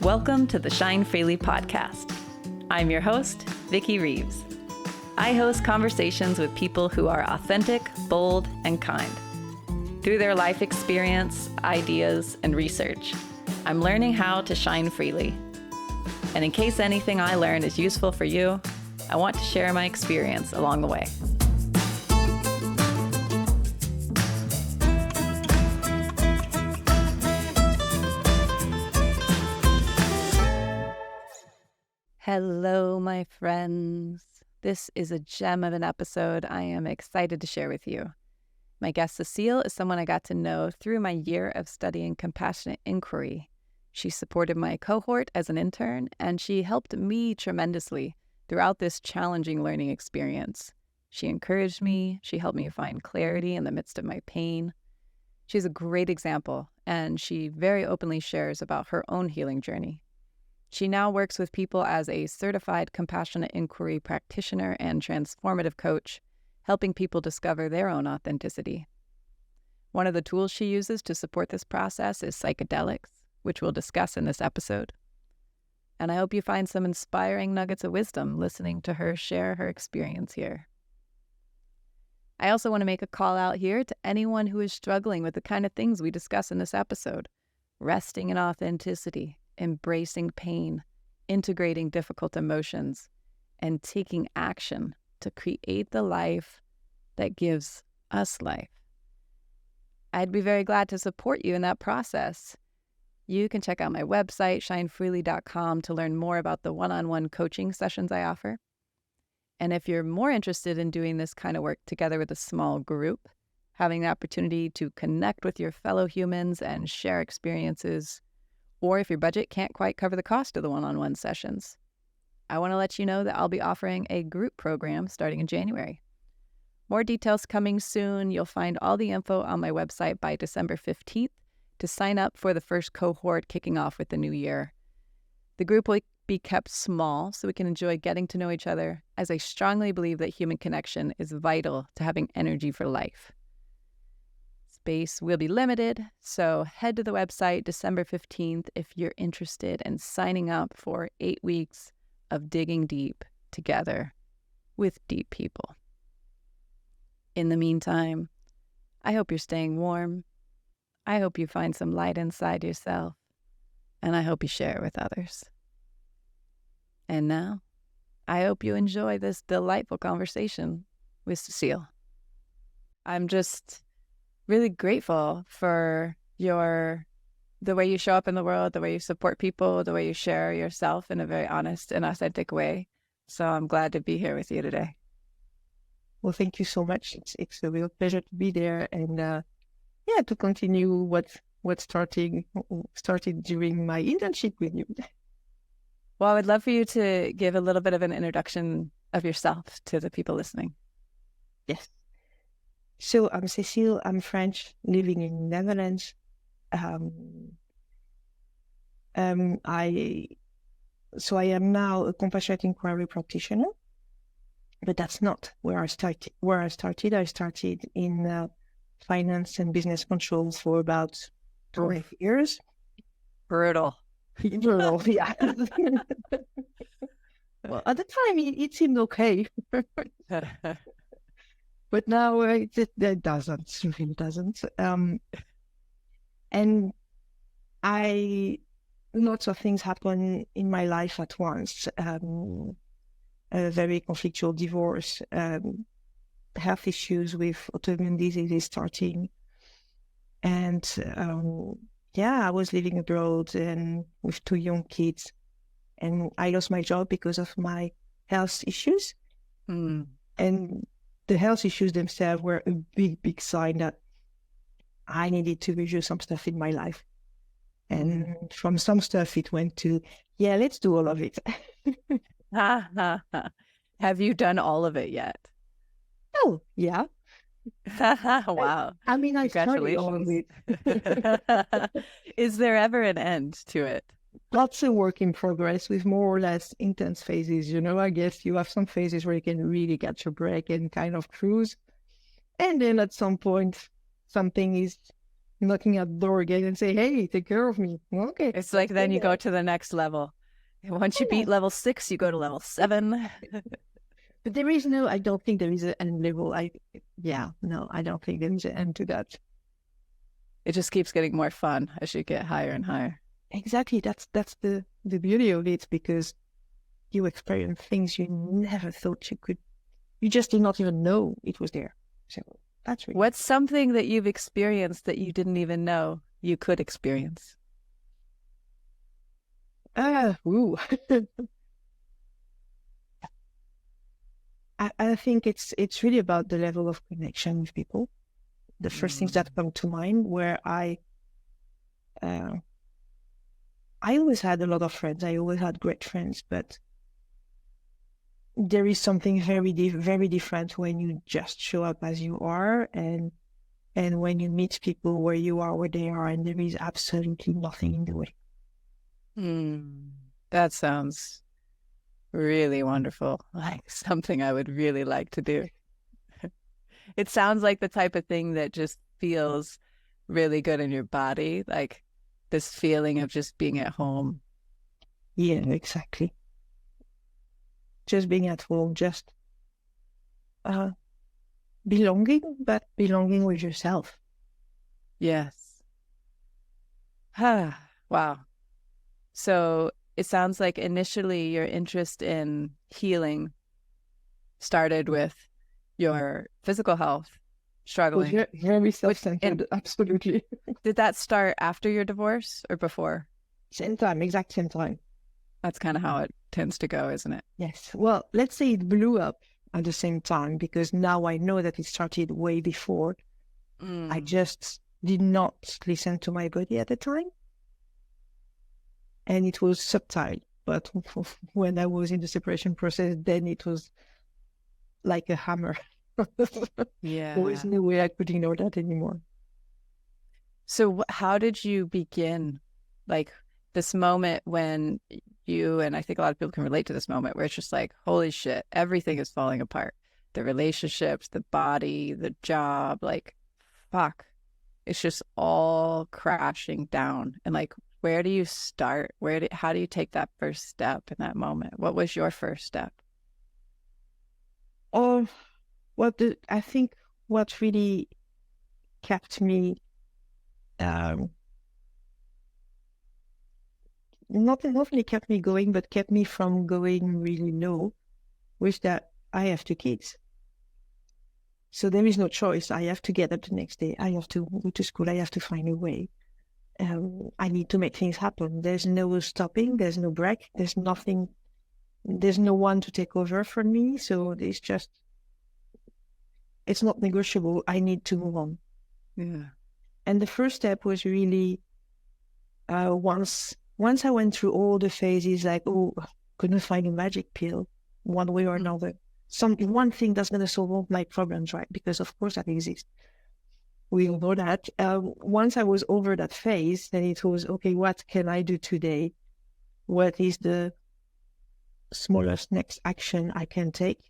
Welcome to the Shine Freely podcast. I'm your host, Vicki Reeves. I host conversations with people who are authentic, bold, and kind. Through their life experience, ideas, and research, I'm learning how to shine freely. And in case anything I learn is useful for you, I want to share my experience along the way. Hello, my friends. This is a gem of an episode I am excited to share with you. My guest, Cecile, is someone I got to know through my year of studying compassionate inquiry. She supported my cohort as an intern, and she helped me tremendously throughout this challenging learning experience. She encouraged me. She helped me find clarity in the midst of my pain. She's a great example, and she very openly shares about her own healing journey. She now works with people as a certified compassionate inquiry practitioner and transformative coach, helping people discover their own authenticity. One of the tools she uses to support this process is Psychedelics, which we'll discuss in this episode. And I hope you find some inspiring nuggets of wisdom listening to her share her experience here. I also want to make a call out here to anyone who is struggling with the kind of things we discuss in this episode: resting in authenticity, embracing pain, integrating difficult emotions, and taking action to create the life that gives us life. I'd be very glad to support you in that process. You can check out my website, shinefreely.com, to learn more about the one-on-one coaching sessions I offer. And if you're more interested in doing this kind of work together with a small group, having the opportunity to connect with your fellow humans and share experiences, or if your budget can't quite cover the cost of the one-on-one sessions, I want to let you know that I'll be offering a group program starting in January. More details coming soon. You'll find all the info on my website by December 15th to sign up for the first cohort kicking off with the new year. The group will be kept small so we can enjoy getting to know each other, as I strongly believe that human connection is vital to having energy for life. Space will be limited, so head to the website December 15th if you're interested in signing up for 8 weeks of digging deep together with deep people. In the meantime, I hope you're staying warm. I hope you find some light inside yourself, and I hope you share it with others. And now, I hope you enjoy this delightful conversation with Cecile. I'm just really grateful for the way you show up in the world, the way you support people, the way you share yourself in a very honest and authentic way. So I'm glad to be here with you today. Well, thank you so much. It's a real pleasure to be there and to continue what started during my internship with you. Well, I would love for you to give a little bit of an introduction of yourself to the people listening. Yes. So I'm Cecile. I'm French, living in Netherlands. I am now a compassionate inquiry practitioner, but that's not where I started. I started in finance and business control for about 12 years. Brutal, yeah. Well, at the time it seemed okay. But now it really doesn't. And lots of things happen in my life at once. A very conflictual divorce, health issues with autoimmune diseases starting. And I was living abroad and with 2 young kids. And I lost my job because of my health issues. And the health issues themselves were a big sign that I needed to review some stuff in my life. And from some stuff, it went to, let's do all of it. Have you done all of it yet? Oh, yeah. Wow. I mean, I started all of it. Is there ever an end to it? Lots of work in progress with more or less intense phases. I guess you have some phases where you can really catch a break and kind of cruise. And then at some point, something is knocking at the door again and say, hey, take care of me. Okay. It's like then you go to the next level. And once you beat level 6, you go to level 7. But I don't think there is an end level. I don't think there is an end to that. It just keeps getting more fun as you get higher and higher. Exactly. That's the beauty of it, because you experience things you never thought you could. You just did not even know it was there. So that's really. What's something that you've experienced that you didn't even know you could experience? Ooh. I think it's really about the level of connection with people. The first things that come to mind, where I always had a lot of friends. I always had great friends, but there is something very different when you just show up as you are, and when you meet people where you are, where they are, and there is absolutely nothing in the way. That sounds really wonderful. Like something I would really like to do. It sounds like the type of thing that just feels really good in your body, like this feeling of just being at home. Yeah, exactly. Just being at home, just belonging, but belonging with yourself. Yes. Wow. So it sounds like initially your interest in healing started with your physical health struggling. Well, very self-centered, absolutely. Did that start after your divorce or before? Same time, exact same time. That's kind of how it tends to go, isn't it? Yes. Well, let's say it blew up at the same time, because now I know that it started way before. I just did not listen to my body at the time. And it was subtle. But when I was in the separation process, then it was like a hammer. Yeah. There was no way I could ignore that anymore. So how did you begin? Like this moment when you, and I think a lot of people can relate to this moment, where it's just like, holy shit, everything is falling apart. The relationships, the body, the job, like, fuck. It's just all crashing down. And like, where do you start? How do you take that first step in that moment? What was your first step? I think what really kept me, not only kept me going, but kept me from going really low, was that I have 2 kids. So there is no choice. I have to get up the next day. I have to go to school. I have to find a way. I need to make things happen. There's no stopping. There's no break. There's nothing. There's no one to take over from me. So it's not negotiable. I need to move on. Yeah. And the first step was really, once I went through all the phases, like, couldn't find a magic pill one way or another. One thing that's going to solve all my problems, right? Because of course that exists. We all know that. Once I was over that phase, then it was, okay, what can I do today? What is the smallest next action I can take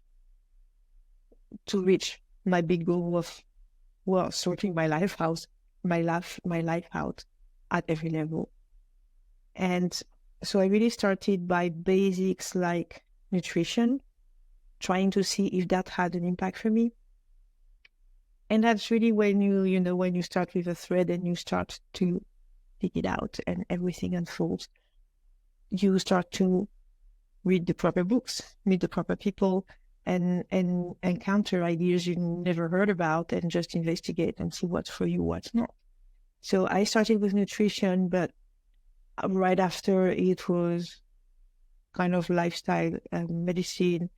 to reach my big goal of, sorting my life out at every level? And so I really started by basics like nutrition, trying to see if that had an impact for me. And that's really when when you start with a thread and you start to pick it out and everything unfolds. You start to read the proper books, meet the proper people, and encounter ideas you never heard about, and just investigate and see what's for you, what's not. So I started with nutrition, but right after it was kind of lifestyle, medicine,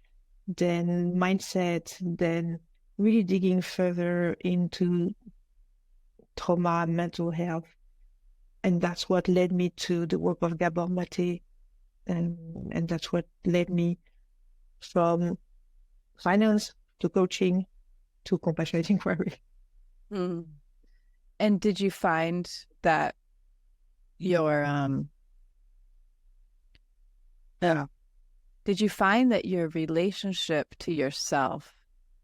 then mindset, then really digging further into trauma, mental health. And that's what led me to the work of Gabor Mate. And that's what led me from finance to coaching to compassionate inquiry. And did you find that your relationship to yourself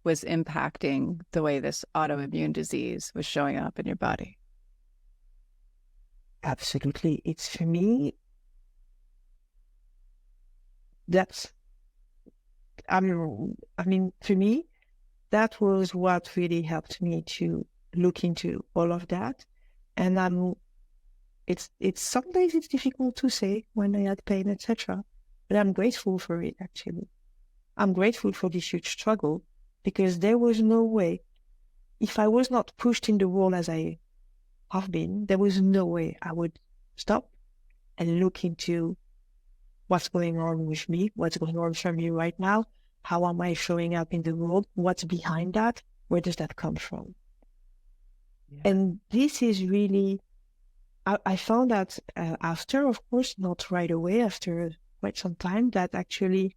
was impacting the way this autoimmune disease was showing up in your body? Absolutely. It's for me, that's, I mean, for me, that was what really helped me to look into all of that. And it's some days it's difficult to say when I had pain, etc. But I'm grateful for it, actually. I'm grateful for this huge struggle because there was no way, if I was not pushed in the world as I have been, there was no way I would stop and look into what's going on with me, what's going on for me right now, how am I showing up in the world, what's behind that, where does that come from? Yeah. And this is really, I found that after, of course, not right away, after quite some time, that actually,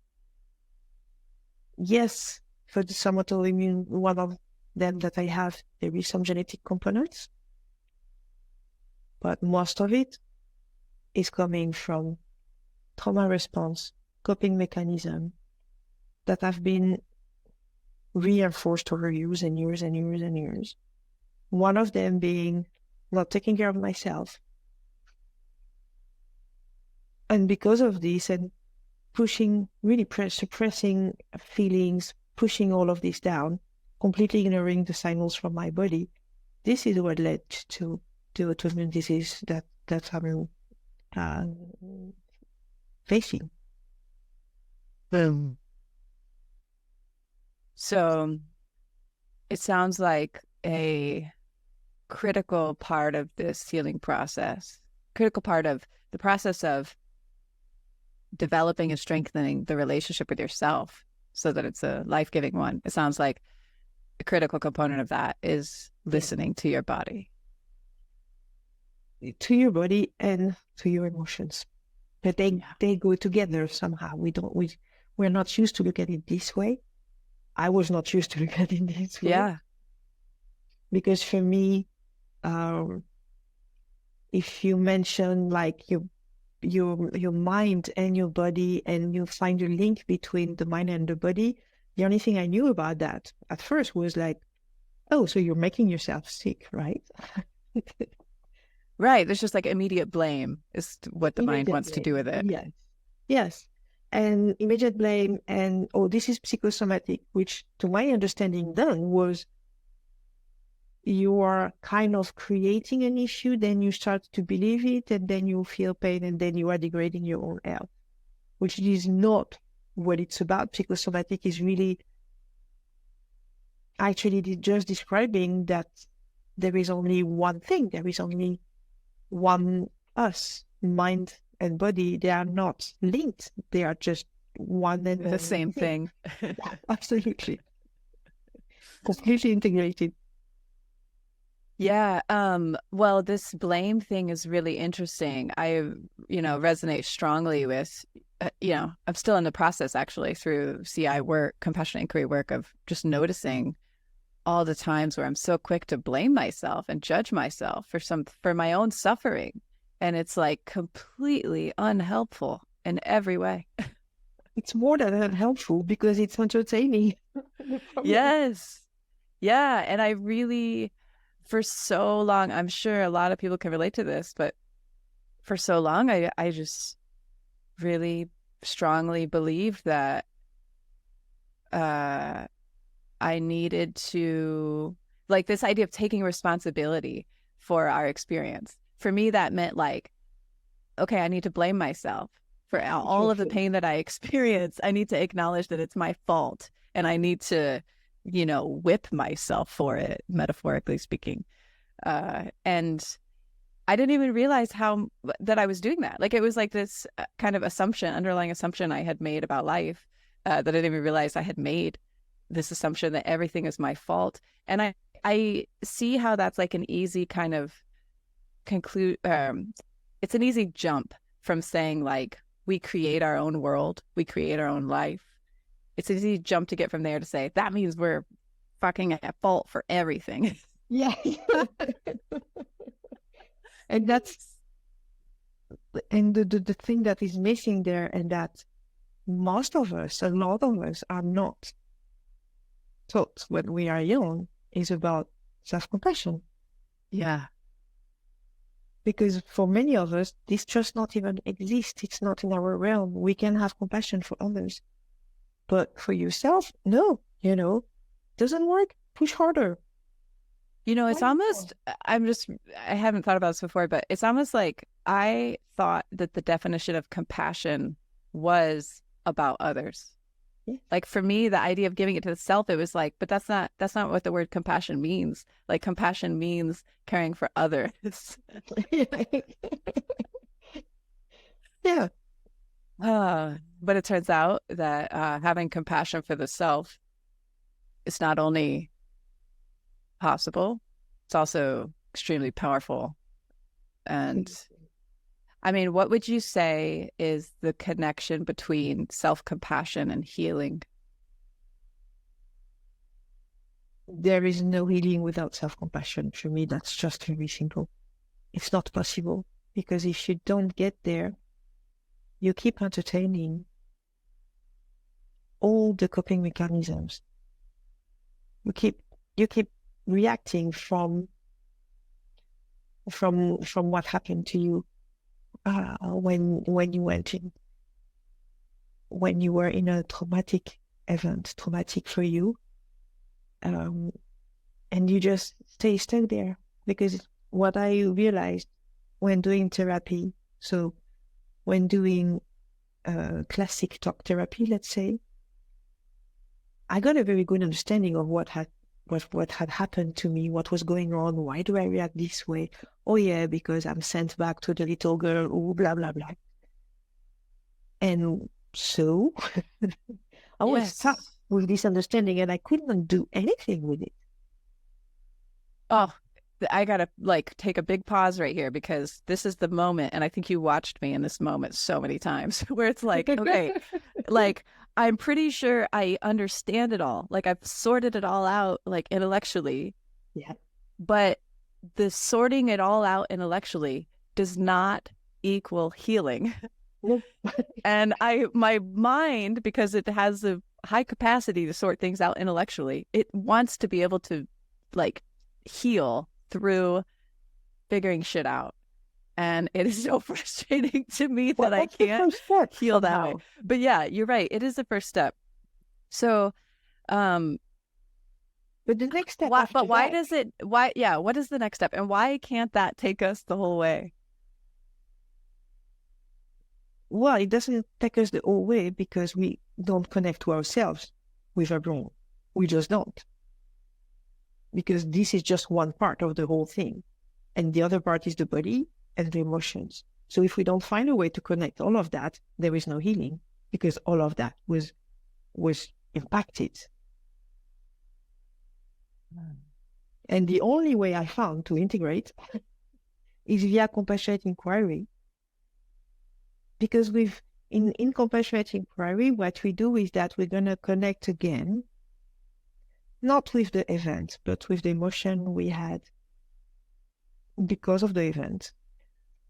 yes, for the some autoimmune, one of them that I have, there is some genetic components, but most of it is coming from trauma response, coping mechanism that have been reinforced over years and years and years and years. One of them being not taking care of myself. And because of this and pushing, really suppressing feelings, pushing all of this down, completely ignoring the signals from my body, this is what led to the autoimmune disease that I'm facing. So it sounds like a critical part of this healing process, critical part of the process of developing and strengthening the relationship with yourself so that it's a life-giving one. It sounds like a critical component of that is listening to your body. To your body and to your emotions. But they go together somehow. We're not used to look at it this way. I was not used to look at it this way. Yeah. Because for me, if you mention like your mind and your body and you find a link between the mind and the body, the only thing I knew about that at first was like, oh, so you're making yourself sick, right? Right. There's just like immediate blame is what the mind wants to do with it. Yes. Yes. And immediate blame and, oh, this is psychosomatic, which to my understanding then was you are kind of creating an issue, then you start to believe it, and then you feel pain, and then you are degrading your own health, which is not what it's about. Psychosomatic is really actually just describing that there is only one thing, there is only one us, mind and body. They are not linked. They are just one and the same thing. Absolutely. Completely integrated. Yeah. Well, this blame thing is really interesting. I, resonate strongly with, I'm still in the process actually through CI work, compassionate inquiry work, of just noticing all the times where I'm so quick to blame myself and judge myself for my own suffering. And it's like completely unhelpful in every way. It's more than unhelpful because it's entertaining. Yes. Yeah. And I really, for so long, I'm sure a lot of people can relate to this, but for so long, I just really strongly believed that I needed to, like, this idea of taking responsibility for our experience. For me, that meant like, okay, I need to blame myself for all of the pain that I experience. I need to acknowledge that it's my fault, and I need to, whip myself for it, metaphorically speaking. And I didn't even realize that I was doing that. Like, it was like this kind of underlying assumption I had made about life, that I didn't even realize I had made this assumption that everything is my fault. And I see how that's like an easy kind of it's an easy jump from saying like, we create our own world, we create our own life. It's an easy jump to get from there to say, that means we're fucking at fault for everything. Yeah. And that's, and the thing that is missing there, and that most of us, a lot of us, are not taught when we are young, is about self-compassion. Yeah. Because for many of us, this just not even exist. It's not in our realm. We can have compassion for others. But for yourself, no, doesn't work. Push harder. It's almost, I haven't thought about this before, but it's almost like I thought that the definition of compassion was about others. Yeah. Like for me, the idea of giving it to the self, it was like, but that's not what the word compassion means. Like compassion means caring for others. Yeah. But it turns out that having compassion for the self is not only possible, it's also extremely powerful. And I mean, what would you say is the connection between self-compassion and healing? There is no healing without self-compassion. For me, that's just very simple. It's not possible, because if you don't get there, you keep entertaining all the coping mechanisms. You keep reacting from what happened to you when you were in a traumatic event, traumatic for you, and you just stay stuck there. Because what I realized when doing therapy, so when doing classic talk therapy, let's say, I got a very good understanding of what had happened to me, what was going on, why do I react this way? Oh yeah, because I'm sent back to the little girl, oh, blah, blah, blah. And so I was stuck with this understanding, and I couldn't do anything with it. Oh, I gotta take a big pause right here, because this is the moment, and I think you watched me in this moment so many times, where it's like, okay, I'm pretty sure I understand it all. I've sorted it all out, intellectually. Yeah. But the sorting it all out intellectually does not equal healing. And my mind, because it has a high capacity to sort things out intellectually, it wants to be able to heal through figuring shit out. And it is so frustrating to me that I can't heal that way. But yeah, you're right. It is the first step. So, but the next step. What is the next step? And why can't that take us the whole way? Well, it doesn't take us the whole way because we don't connect to ourselves with our brain. We just don't. Because this is just one part of the whole thing. And the other part is the body and the emotions. So if we don't find a way to connect all of that, there is no healing, because all of that was impacted. And the only way I found to integrate is via compassionate inquiry. Because in compassionate inquiry, what we do is that we're going to connect again, not with the event, but with the emotion we had because of the event.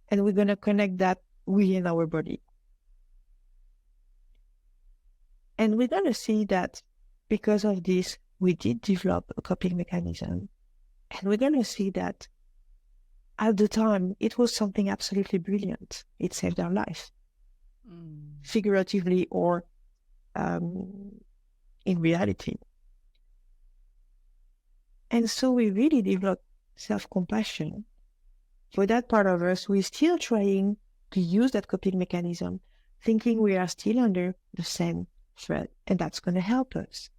And we're going to connect that within our body. And we're going to see that because of this, we did develop a coping mechanism. And we're going to see that at the time, it was something absolutely brilliant. It saved our life, figuratively or in reality. And so we really developed self-compassion. For that part of us, we're still trying to use that coping mechanism, thinking we are still under the same thread, and that's going to help us.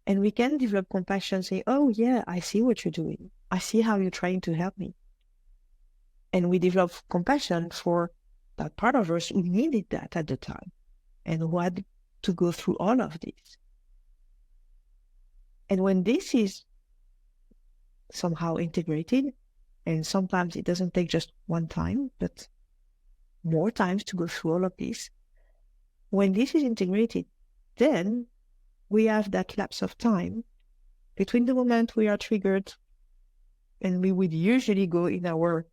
And we can develop compassion, say, oh yeah, I see what you're doing. I see how you're trying to help me. And we develop compassion for that part of us who needed that at the time and who had to go through all of this. And when this is somehow integrated, and sometimes it doesn't take just one time, but more times to go through all of this. When this is integrated, then we have that lapse of time between the moment we are triggered and we would usually go in our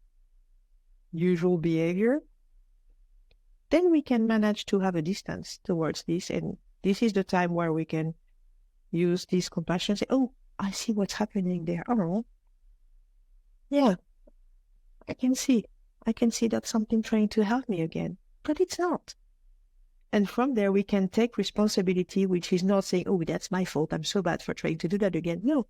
usual behavior. Then we can manage to have a distance towards this. And this is the time where we can use this compassion and say, oh, I see what's happening there. Oh, yeah, I can see. I can see that's something trying to help me again, but it's not. And from there, we can take responsibility, which is not saying, oh, that's my fault. I'm so bad for trying to do that again. No,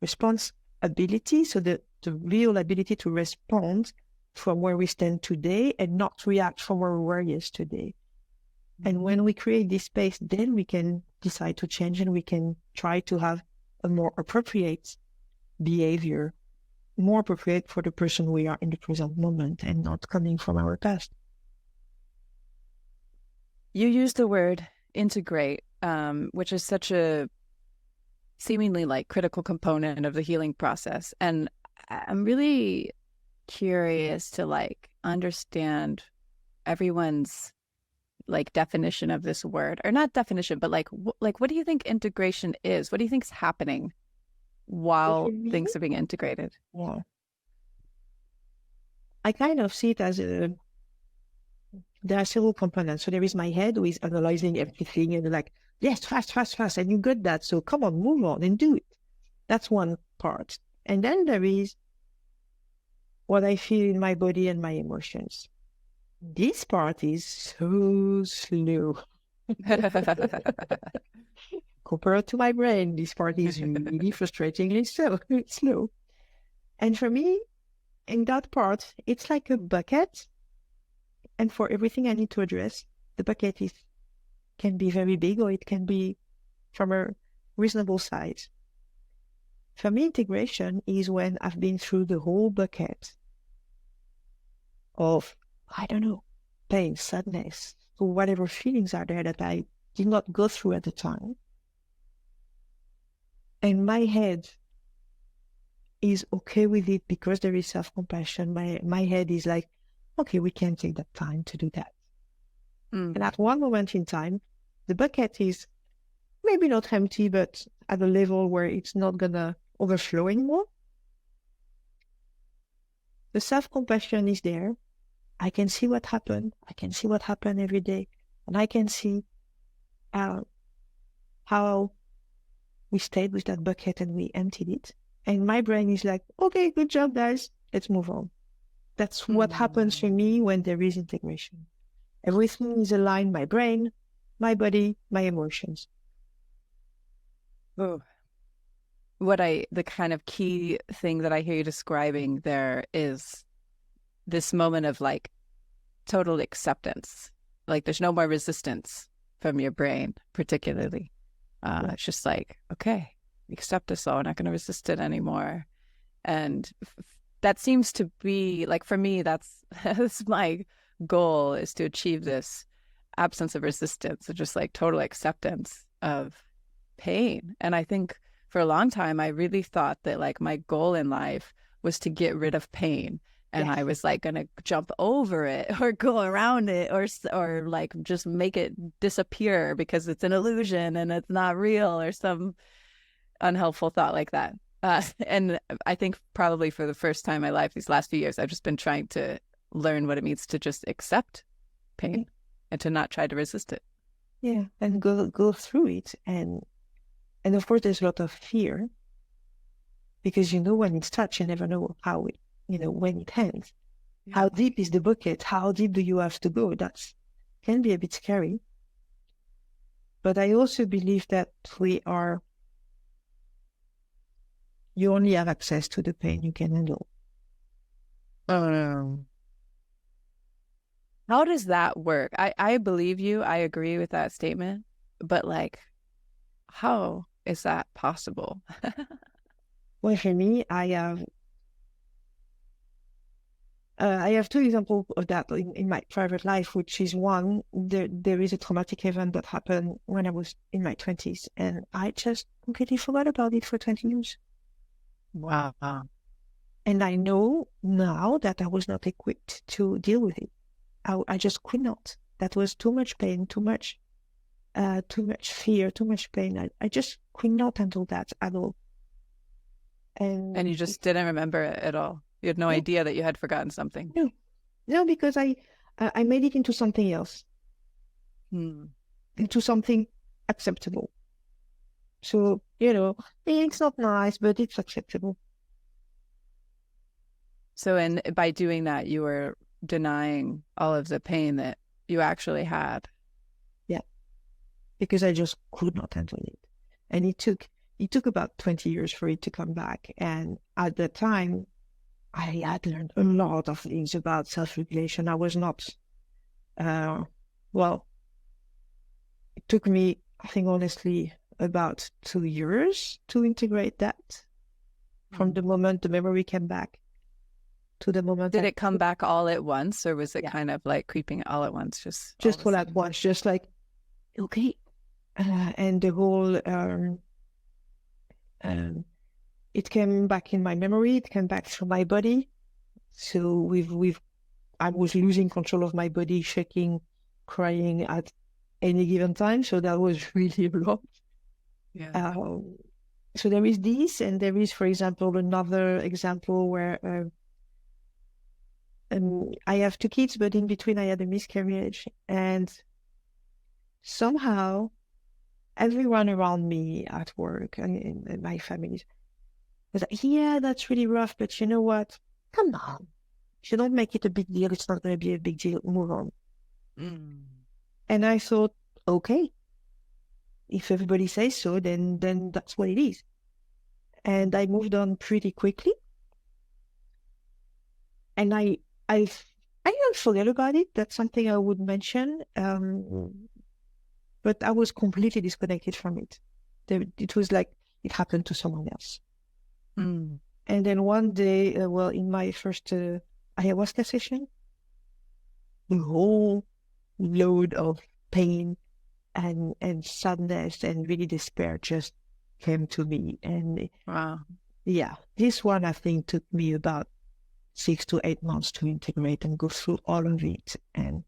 responsibility. So the real ability to respond from where we stand today and not react from where we were yesterday. And when we create this space, then we can decide to change and we can try to have a more appropriate behavior, more appropriate for the person we are in the present moment and not coming from our past. You use the word integrate, which is such a seemingly like critical component of the healing process. And I'm really curious to like understand everyone's like definition of this word, or not definition, but like what do you think integration is? What do you think's happening while things are being integrated? Yeah. I kind of see it as there are several components. So there is my head who is analyzing everything and like, yes, fast, fast, fast. And you got that. So come on, move on and do it. That's one part. And then there is what I feel in my body and my emotions. This part is so slow. Compared to my brain, this part is really frustratingly slow. And for me, in that part, it's like a bucket. And for everything I need to address, the bucket can be very big or it can be from a reasonable size. For me, integration is when I've been through the whole bucket of, I don't know, pain, sadness, or whatever feelings are there that I did not go through at the time. And my head is okay with it because there is self-compassion. My head is like, okay, we can take that time to do that. And at one moment in time, the bucket is maybe not empty, but at a level where it's not going to overflow anymore. The self-compassion is there. I can see what happened. I can see what happened every day. And I can see how we stayed with that bucket and we emptied it. And my brain is like, okay, good job, guys. Let's move on. That's what happens for me when there is integration. Everything is aligned, my brain, my body, my emotions. Oh. The kind of key thing that I hear you describing there is this moment of like total acceptance. Like there's no more resistance from your brain, particularly. It's just like, okay, accept this all. We're not going to resist it anymore. And that seems to be like, for me, that's my goal, is to achieve this absence of resistance, or just like total acceptance of pain. And I think for a long time, I really thought that like my goal in life was to get rid of pain. And I was like going to jump over it or go around it or like just make it disappear because it's an illusion and it's not real, or some unhelpful thought like that. And I think probably for the first time in my life, these last few years, I've just been trying to learn what it means to just accept pain and to not try to resist it. Yeah, and go through it. And of course, there's a lot of fear because when it starts, you never know how it, when it ends. Yeah. How deep is the bucket? How deep do you have to go? That can be a bit scary. But I also believe that you only have access to the pain you can handle. How does that work? I believe you. I agree with that statement. But like, how is that possible? Well, for me, I have two examples of that in my private life, which is one, there is a traumatic event that happened when I was in my 20s, and I just completely forgot about it for 20 years. Wow. And I know now that I was not equipped to deal with it. I just could not. That was too much pain, too much fear, too much pain. I just could not handle that at all. And you just didn't remember it at all. You had no idea that you had forgotten something. No, because I made it into something else, into something acceptable. So it's not nice, but it's acceptable. So, and by doing that, you were denying all of the pain that you actually had. Yeah, because I just could not handle it. And it took about 20 years for it to come back. And at the time, I had learned a lot of things about self-regulation. I was not, well, it took me, I think, honestly, about 2 years to integrate that from the moment the memory came back to the moment. Did it come back all at once, or was it Yeah. kind of like creeping all at once? Just all at once, just like, okay. And the whole, it came back in my memory, it came back through my body. So I was losing control of my body, shaking, crying at any given time. So that was really a lot. Yeah. So there is this, and there is, for example, another example where I have 2 kids, but in between I had a miscarriage, and somehow everyone around me at work and in my family was like, yeah, that's really rough, but you know what? Come on. If you don't make it a big deal, it's not going to be a big deal. Move on. Mm. And I thought, okay, if everybody says so, then that's what it is. And I moved on pretty quickly. And I don't forget about it. That's something I would mention. But I was completely disconnected from it. It was like it happened to someone else. Mm. And then one day, in my first ayahuasca session, the whole load of pain and sadness and really despair just came to me. And Wow. yeah, this one I think took me about 6 to 8 months to integrate and go through all of it. And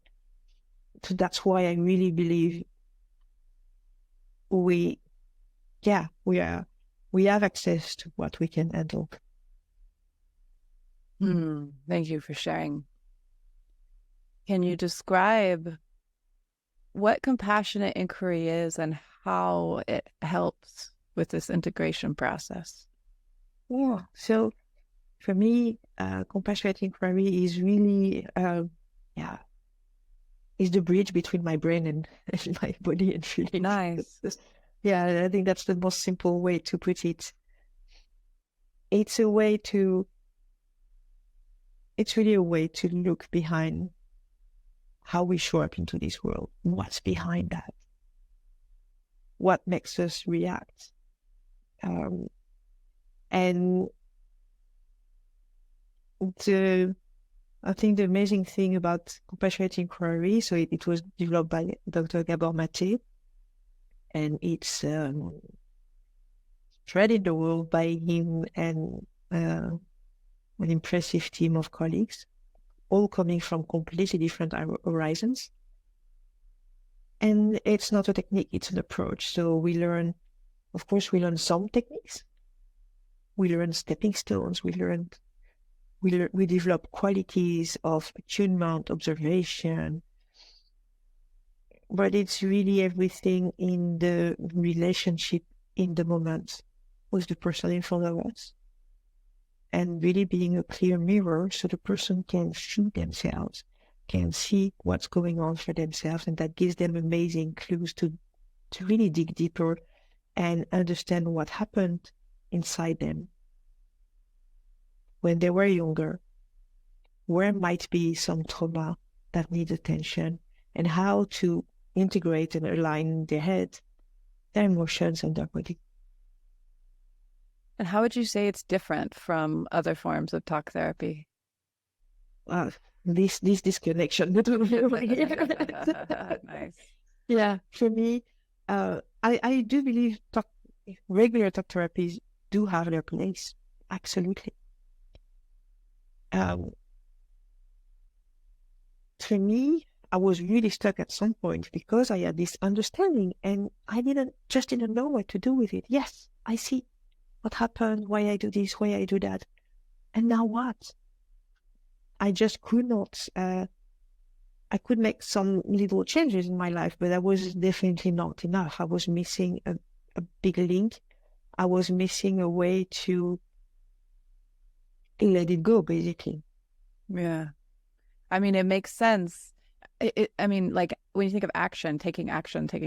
so that's why I really believe we have access to what we can handle. Thank you for sharing. Can you describe what compassionate inquiry is and how it helps with this integration process? Yeah. So for me, compassionate inquiry is really, is the bridge between my brain and my body and feeling. Nice. Yeah, I think that's the most simple way to put it. It's really a way to look behind how we show up into this world. What's behind that? What makes us react? And I think the amazing thing about compassionate inquiry, so it was developed by Dr. Gabor Mate, and it's spread in the world by him and an impressive team of colleagues, all coming from completely different horizons. And it's not a technique, it's an approach. So we learn some techniques. We learn stepping stones. We develop qualities of attunement, observation. But it's really everything in the relationship in the moment with the person in front of us. And really being a clear mirror so the person can see themselves, can see what's going on for themselves, and that gives them amazing clues to really dig deeper and understand what happened inside them when they were younger, where might be some trauma that needs attention, and how to integrate and align in their head, their emotions, and their body. And how would you say it's different from other forms of talk therapy? This disconnection. Nice. Yeah, for me, I do believe regular talk therapies do have their place. Absolutely. For me, I was really stuck at some point because I had this understanding and I didn't know what to do with it. Yes, I see what happened, why I do this, why I do that. And now what? I just could not, I could make some little changes in my life, but that was definitely not enough. I was missing a big link. I was missing a way to let it go, basically. Yeah. I mean, it makes sense. I mean, like when you think of action, taking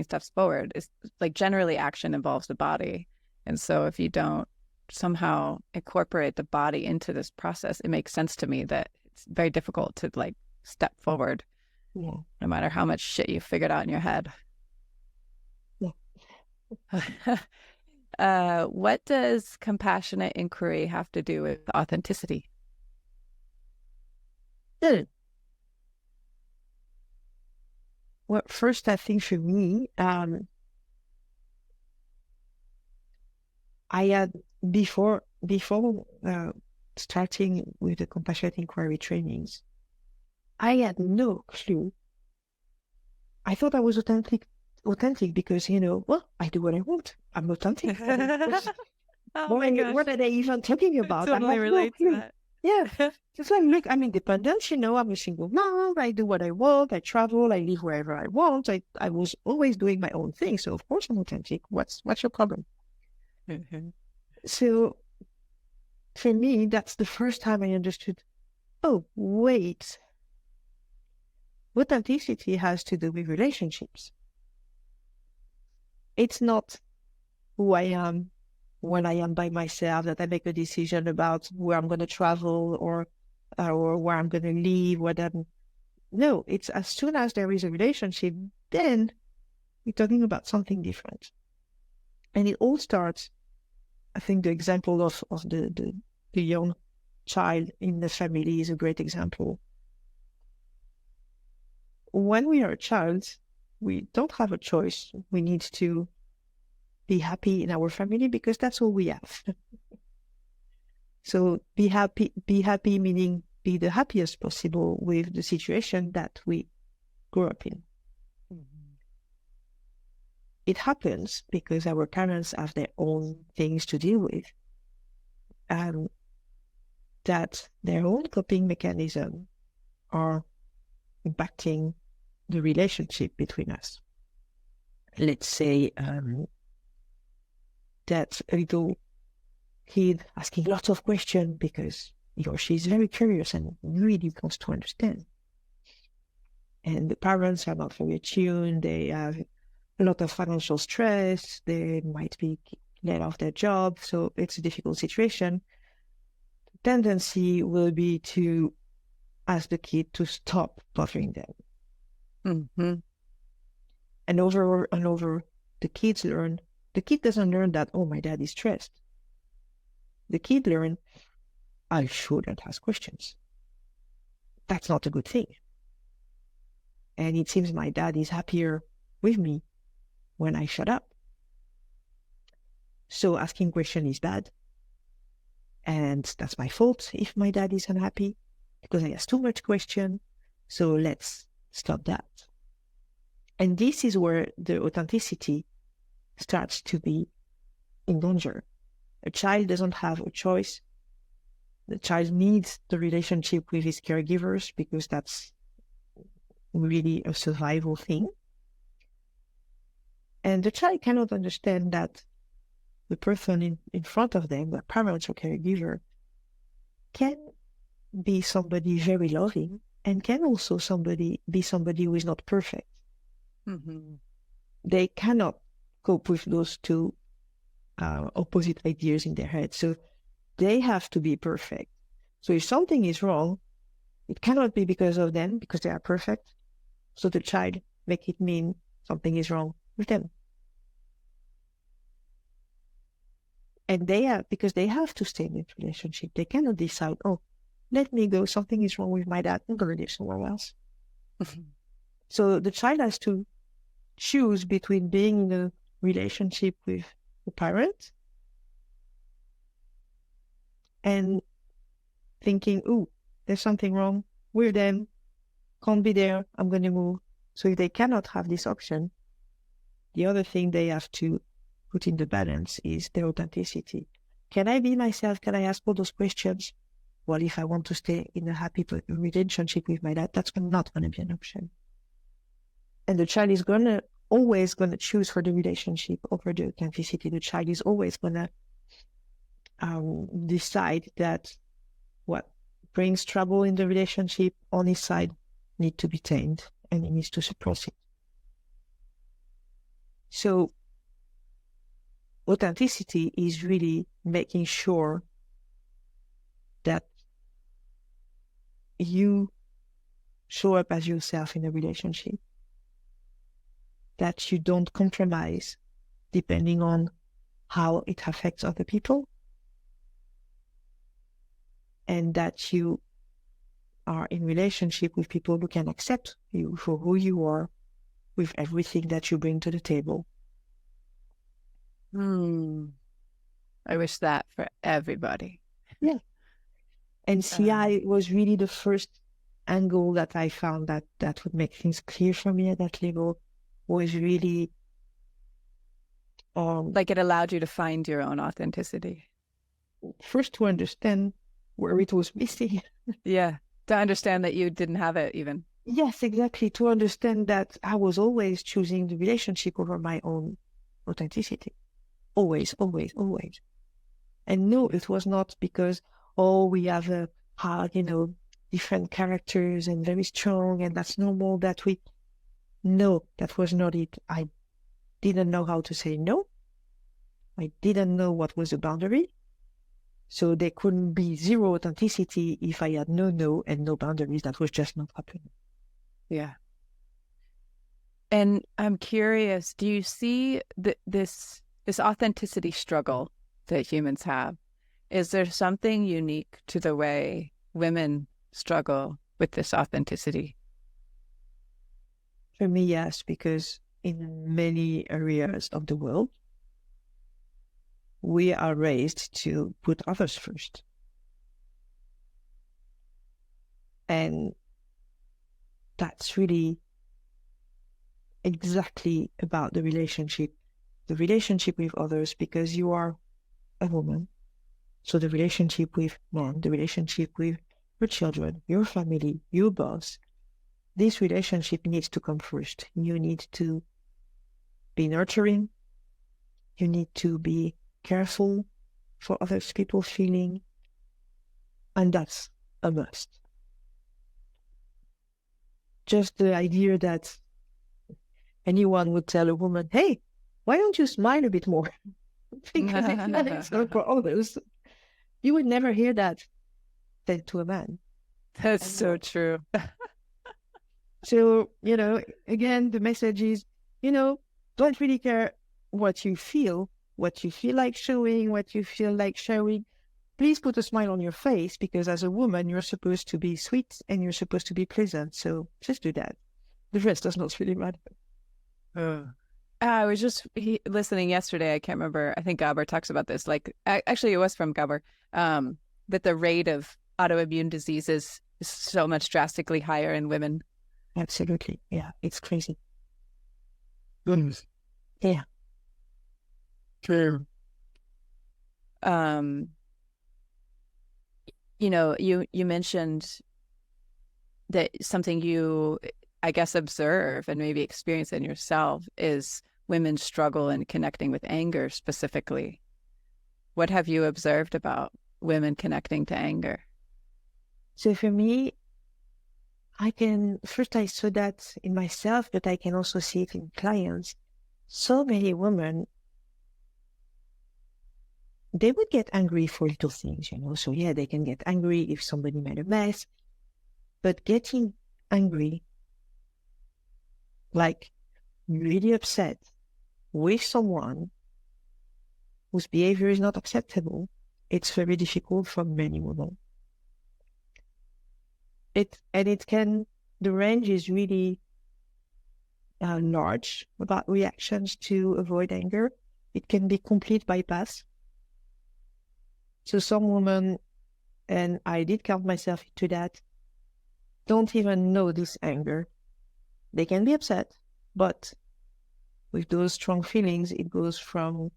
steps forward, is like generally action involves the body. And so if you don't somehow incorporate the body into this process, it makes sense to me that it's very difficult to like step forward, Yeah. no matter how much shit you figured out in your head. Yeah. What does compassionate inquiry have to do with authenticity? Good. Well, first, I think for me, I had before starting with the compassionate inquiry trainings, I had no clue. I thought I was authentic because, well, I do what I want. I'm authentic. Oh my gosh. What are they even talking about? I totally relate to that. Yeah. Just like, look, I'm independent, I'm a single mom. I do what I want. I travel. I live wherever I want. I was always doing my own thing. So, of course, I'm authentic. What's your problem? So, for me, that's the first time I understood, oh, wait. Authenticity has to do with relationships. It's not who I am when I am by myself, that I make a decision about where I'm going to travel or where I'm going to live. No, it's as soon as there is a relationship, then we're talking about something different. And it all starts, I think the example of the young child in the family is a great example. When we are a child, we don't have a choice. We need to be happy in our family because that's all we have. So be happy meaning be the happiest possible with the situation that we grew up in. Mm-hmm. It happens because our parents have their own things to deal with, and that their own coping mechanisms are impacting the relationship between us. Let's say that a little kid asking lots of questions because he or she is very curious and really wants to understand. And the parents are not very attuned. They have a lot of financial stress. They might be let off their job. So it's a difficult situation. The tendency will be to ask the kid to stop bothering them. Mm-hmm. And over and over, the kid doesn't learn that, oh, my dad is stressed. The kid learns, I shouldn't ask questions. That's not a good thing. And it seems my dad is happier with me when I shut up. So asking questions is bad. And that's my fault if my dad is unhappy because I ask too much question. So let's stop that. And this is where the authenticity starts to be in danger. A child doesn't have a choice. The child needs the relationship with his caregivers because that's really a survival thing. And the child cannot understand that the person in front of them, the parent or caregiver, can be somebody very loving and can also be somebody who is not perfect. Mm-hmm. They cannot cope with those two opposite ideas in their head. So they have to be perfect. So if something is wrong, it cannot be because of them, because they are perfect. So the child make it mean something is wrong with them. And because they have to stay in that relationship. They cannot decide, oh, let me go, something is wrong with my dad, I'm going to live somewhere else. So the child has to choose between being in a relationship with the parent and thinking, oh, there's something wrong with them, can't be there, I'm going to move. So if they cannot have this option, the other thing they have to put in the balance is their authenticity. Can I be myself? Can I ask all those questions? Well, if I want to stay in a happy relationship with my dad, that's not going to be an option. And the child is always going to choose for the relationship over the authenticity. The child is always going to decide that what brings trouble in the relationship on his side need to be tamed, and he needs to suppress it. So authenticity is really making sure that you show up as yourself in a relationship, that you don't compromise depending on how it affects other people, and that you are in relationship with people who can accept you for who you are with everything that you bring to the table. I wish that for everybody. Yeah. And CI was really the first angle that I found that would make things clear for me at that level, was really like it allowed you to find your own authenticity. First to understand where it was missing. Yeah. To understand that you didn't have it even. Yes, exactly. To understand that I was always choosing the relationship over my own authenticity. Always, always, always. And no, it was not because, we have different characters and very strong, and that's normal that we... No, that was not it. I didn't know how to say no. I didn't know what was a boundary. So there couldn't be zero authenticity if I had no and no boundaries. That was just not happening. Yeah. And I'm curious, do you see this authenticity struggle that humans have? Is there something unique to the way women struggle with this authenticity? For me, yes, because in many areas of the world, we are raised to put others first. And that's really exactly about the relationship with others, because you are a woman. So the relationship with men, the relationship with your children, your family, your boss, this relationship needs to come first. You need to be nurturing. You need to be careful for other people's feeling. And that's a must. Just the idea that anyone would tell a woman, hey, why don't you smile a bit more? Because it's not for others. You would never hear that said to a man. That's so true. So, again, the message is, don't really care what you feel like showing, what you feel like sharing. Please put a smile on your face, because as a woman, you're supposed to be sweet and you're supposed to be pleasant. So just do that. The rest does not really matter. I was just listening yesterday. I can't remember. I think Gabor talks about this. Like, actually, it was from Gabor, that the rate of autoimmune diseases is so much drastically higher in women. Absolutely. Yeah, it's crazy. Goodness. Yeah. True. You mentioned that something you, I guess, observe and maybe experience in yourself is women's struggle in connecting with anger specifically. What have you observed about women connecting to anger? So for me, I saw that in myself, but I can also see it in clients. So many women, they would get angry for little things, So yeah, they can get angry if somebody made a mess, but getting angry, like really upset with someone whose behavior is not acceptable, it's very difficult for many women. The range is really large about reactions to avoid anger. It can be complete bypass. So some women, and I did count myself into that, don't even know this anger. They can be upset, but with those strong feelings, it goes from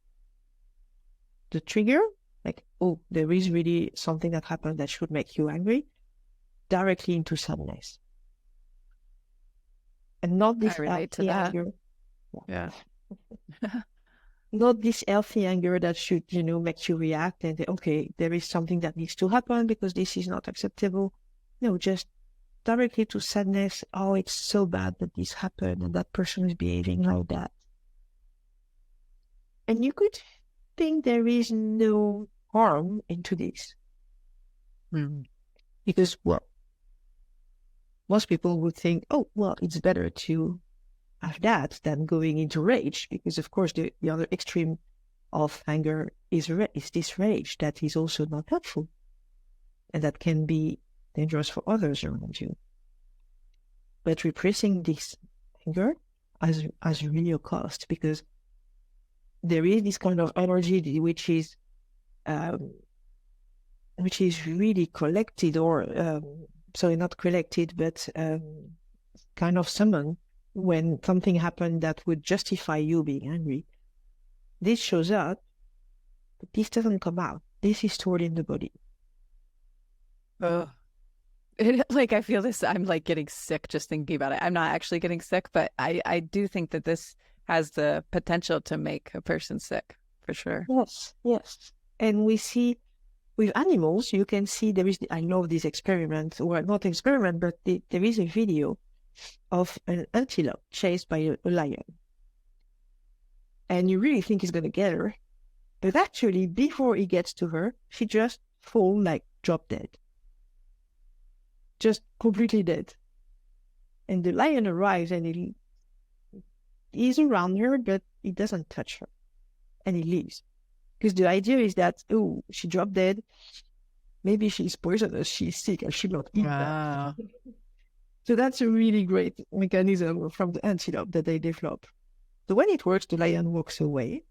the trigger, like, oh, there is really something that happened that should make you angry, directly into sadness. And not this I relate to that. anger. Yeah. Not this healthy anger that should, make you react and okay, there is something that needs to happen because this is not acceptable. No, just directly to sadness. Oh, it's so bad that this happened and that person is behaving like that. And you could think there is no harm into this. Because, well, most people would think, oh, well, it's better to have that than going into rage. Because, of course, the other extreme of anger is this rage that is also not helpful. And that can be dangerous for others around you. But repressing this anger has really a cost, because there is this kind of energy which is really collected, or sorry, not collected, but kind of summoned when something happened that would justify you being angry. This shows up, but this doesn't come out. This is stored in the body. I feel this, I'm like getting sick just thinking about it. I'm not actually getting sick, but I do think that this has the potential to make a person sick, for sure. Yes. And we see with animals, you can see I love this experiment, or not experiment, but there is a video of an antelope chased by a lion. And you really think he's going to get her. But actually, before he gets to her, she just falls, like drop dead. Just completely dead. And the lion arrives and he's around her, but he doesn't touch her. And he leaves. Because the idea is that, oh, she dropped dead. Maybe she's poisonous, she's sick, I should not eat that. So that's a really great mechanism from the antelope that they develop. So when it works, the lion walks away.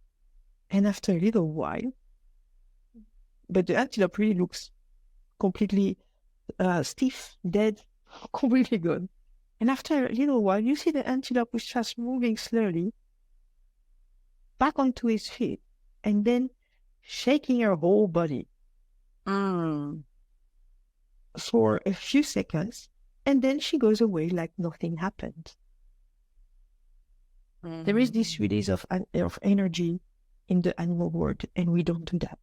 And after a little while, but the antelope really looks completely stiff, dead, completely gone. And after a little while, you see the antelope is just moving slowly back onto his feet, and then shaking her whole body for a few seconds, and then she goes away like nothing happened. There is this release of energy in the animal world, and we don't do that.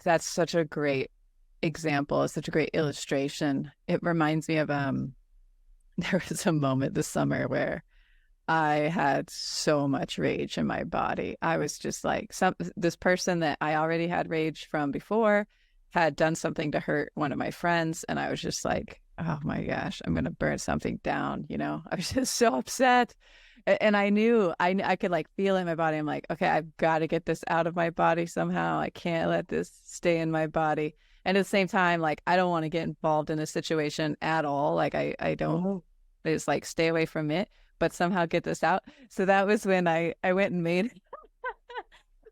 That's such a great example. It's such a great illustration. It reminds me of there was a moment this summer where I had so much rage in my body. I was just like, this person that I already had rage from before had done something to hurt one of my friends, and I was just like, oh my gosh, I'm gonna burn something down. I was just so upset. And I knew I could like feel it in my body. I'm like, okay, I've got to get this out of my body somehow. I can't let this stay in my body. And at the same time, like, I don't want to get involved in a situation at all. Like, I don't, I just like stay away from it, but somehow get this out. So that was when I went and made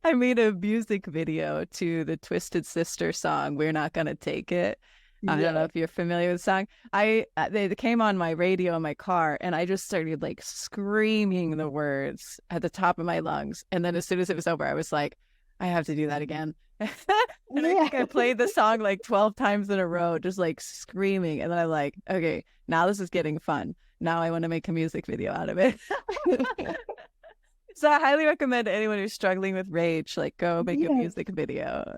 I made a music video to the Twisted Sister song, We're Not Gonna Take It. I don't know if you're familiar with the song. They came on my radio in my car, and I just started like screaming the words at the top of my lungs. And then as soon as it was over, I was like, I have to do that again. And I think I played the song like 12 times in a row, just like screaming. And then I'm like, okay, now this is getting fun. Now I want to make a music video out of it. So I highly recommend to anyone who's struggling with rage, like, go make a music video.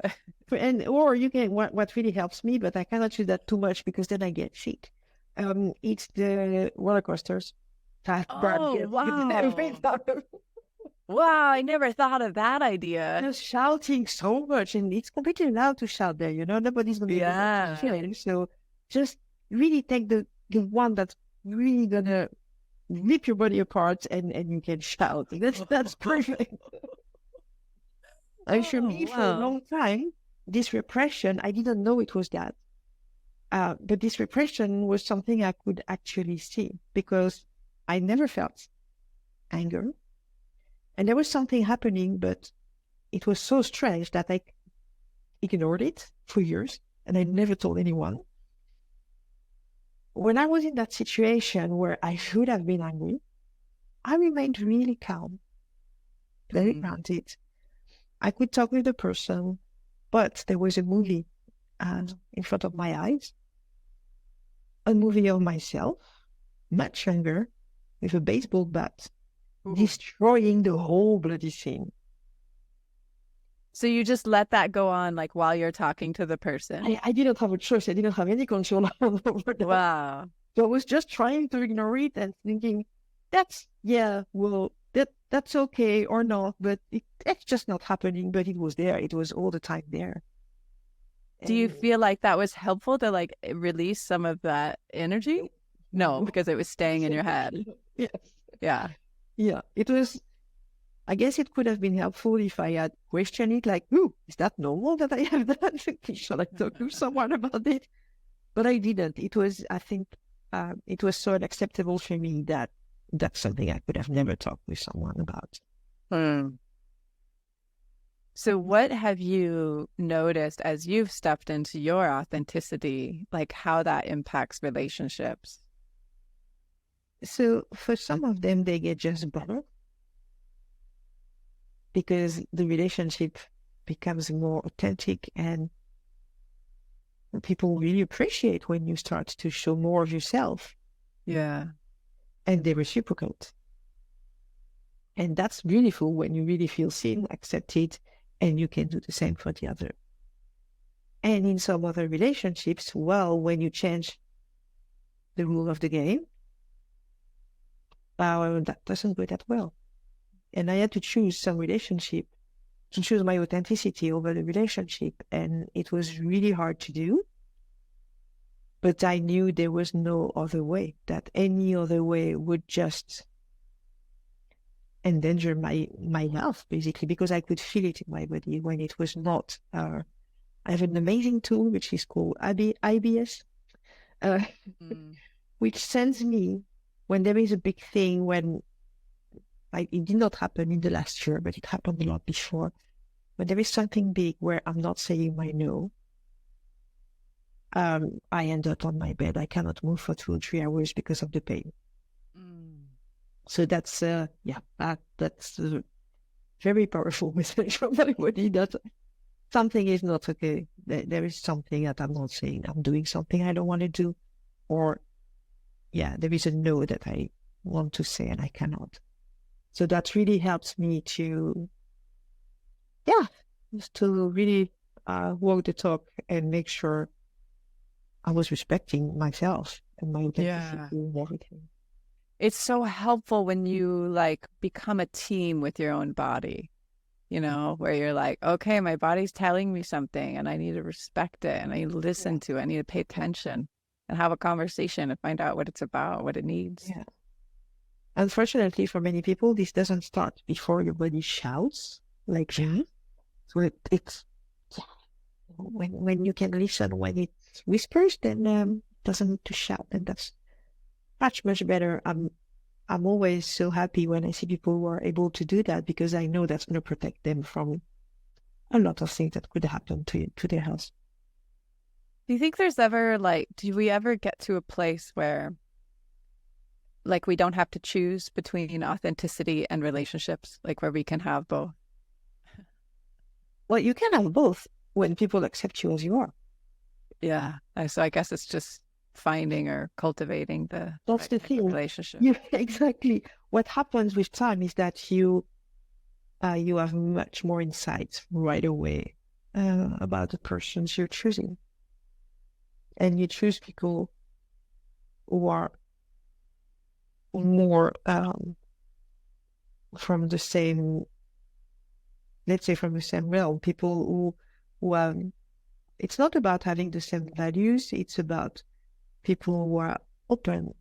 Or you can, what really helps me, but I cannot use that too much because then I get sick. It's the roller coasters. Oh, wow. Wow, I never thought of that idea. Just shouting so much, and it's completely allowed to shout there, nobody's going to be chilling. So just really take the one that's really going to rip your body apart, and you can shout. That's perfect. For me, for a long time, this repression, I didn't know it was that. But this repression was something I could actually see, because I never felt anger. And there was something happening, but it was so strange that I ignored it for years, and I never told anyone. When I was in that situation where I should have been angry, I remained really calm, very grounded. I could talk with the person, but there was a movie in front of my eyes, a movie of myself, much younger, with a baseball bat, Ooh. destroying the whole bloody scene. So you just let that go on like while you're talking to the person? I didn't have a choice. I didn't have any control over that. Wow. So I was just trying to ignore it and thinking, that's okay or not, but it's just not happening. But it was there. It was all the time there. Do you feel like that was helpful to like release some of that energy? No, because it was staying in your head. Yes. Yeah. Yeah. It was, I guess it could have been helpful if I had questioned it, like, ooh, is that normal that I have that? Shall I talk to someone about it? But I didn't. It was, I think, it was so unacceptable for me that that's something I could have never talked with someone about. So what have you noticed as you've stepped into your authenticity, like how that impacts relationships? So for some of them, they get just better because the relationship becomes more authentic and people really appreciate when you start to show more of yourself. Yeah. And they reciprocate. And that's beautiful when you really feel seen, accepted, and you can do the same for the other. And in some other relationships, well, when you change the rule of the game, that doesn't go that well. And I had to choose some relationship, to choose my authenticity over the relationship. And it was really hard to do. But I knew there was no other way, that any other way would just endanger my health, basically, because I could feel it in my body when it was not. I have an amazing tool, which is called IBS, which sends me when there is a big thing, when it did not happen in the last year, but it happened a lot before. When there is something big where I'm not saying my no, I end up on my bed. I cannot move for 2 or 3 hours because of the pain. So that's that's a very powerful message from everybody that something is not okay. There is something that I'm not saying. I'm doing something I don't want to do, or there is a no that I want to say and I cannot. So that really helps me to, just to really walk the talk and make sure I was respecting myself and my authenticity and everything. It's so helpful when you like become a team with your own body, you know, where you're like, okay, my body's telling me something and I need to respect it and I need to listen to it. I need to pay attention and have a conversation and find out what it's about, what it needs. Yeah. Unfortunately, for many people, this doesn't start before your body shouts like that. So it's when you can listen when it whispers, then it doesn't need to shout, and that's much better. I'm always so happy when I see people who are able to do that, because I know that's going to protect them from a lot of things that could happen to their health. Do you think there's ever do we ever get to a place where we don't have to choose between authenticity and relationships, where we can have both? Well, you can have both when people accept you as you are. Yeah. So I guess it's just finding or cultivating the relationship. Yeah, exactly. What happens with time is that you have much more insights right away about the persons you're choosing, and you choose people who are more from the same, let's say, from the same realm. People who it's not about having the same values. It's about people who are open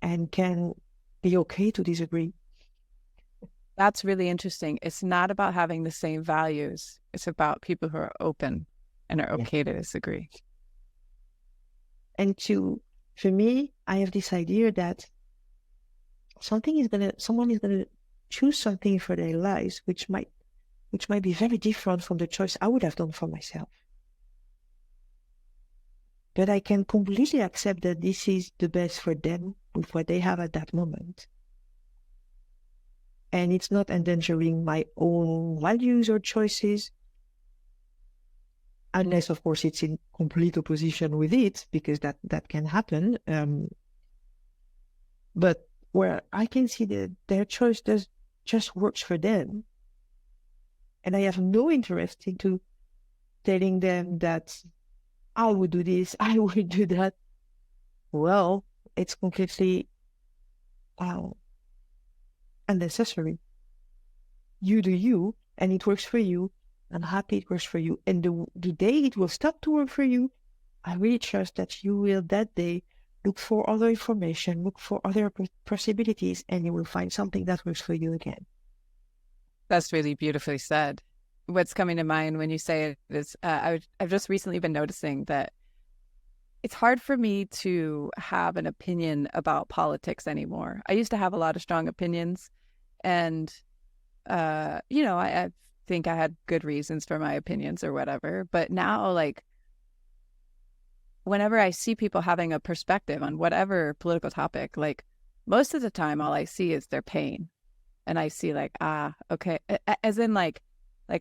and can be okay to disagree. That's really interesting. It's not about having the same values. It's about people who are open and are okay to disagree. And for me, I have this idea that someone is gonna choose something for their lives, which might be very different from the choice I would have done for myself. But I can completely accept that this is the best for them with what they have at that moment. And it's not endangering my own values or choices, unless, of course, it's in complete opposition with it, because that can happen. But where I can see that their choice just works for them. And I have no interest into telling them that I would do this, I would do that. Well, it's completely unnecessary. You do you, and it works for you. I'm happy it works for you. And the day it will stop to work for you, I really trust that you will that day look for other information, look for other possibilities, and you will find something that works for you again. That's really beautifully said. What's coming to mind when you say it is I've just recently been noticing that it's hard for me to have an opinion about politics anymore. I used to have a lot of strong opinions, and I think I had good reasons for my opinions or whatever. But now, like, whenever I see people having a perspective on whatever political topic, like, most of the time, all I see is their pain. And I see, like, okay, as in,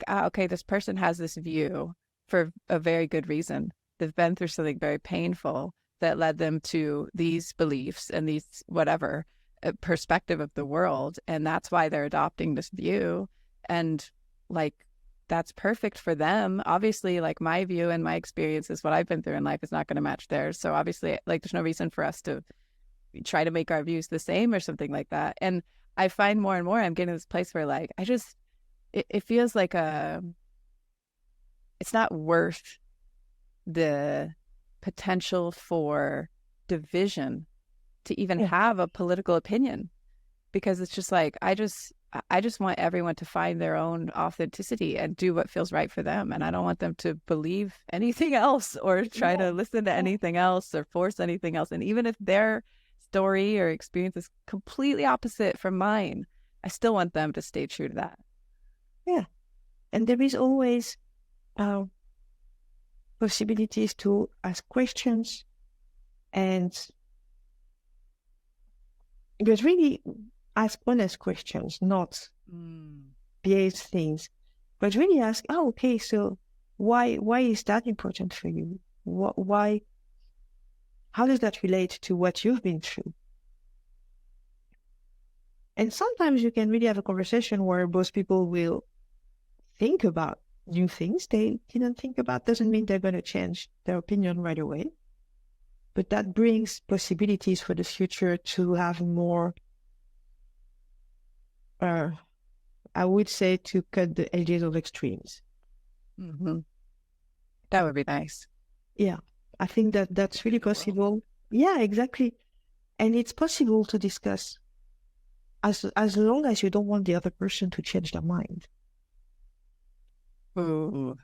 okay, this person has this view for a very good reason. They've been through something very painful that led them to these beliefs and these whatever perspective of the world. And that's why they're adopting this view. And, like, that's perfect for them. Obviously, like, my view and my experiences, what I've been through in life is not going to match theirs. So obviously, like, there's no reason for us to try to make our views the same or something like that. And I find more and more I'm getting to this place where, like, it feels like it's not worth the potential for division to even have a political opinion, because it's just like, I just want everyone to find their own authenticity and do what feels right for them. And I don't want them to believe anything else or try to listen to anything else or force anything else. And even if their story or experience is completely opposite from mine, I still want them to stay true to that. Yeah. And there is always possibilities to ask questions, and but really ask honest questions, not biased things, but really ask, okay, so why is that important for you? Why? How does that relate to what you've been through? And sometimes you can really have a conversation where both people will think about new things they didn't think about. Doesn't mean they're going to change their opinion right away, but that brings possibilities for the future to have more, I would say, to cut the edges of extremes. Mm-hmm. That would be nice. Yeah, I think that's really possible. Yeah, exactly. And it's possible to discuss as long as you don't want the other person to change their mind. Ooh.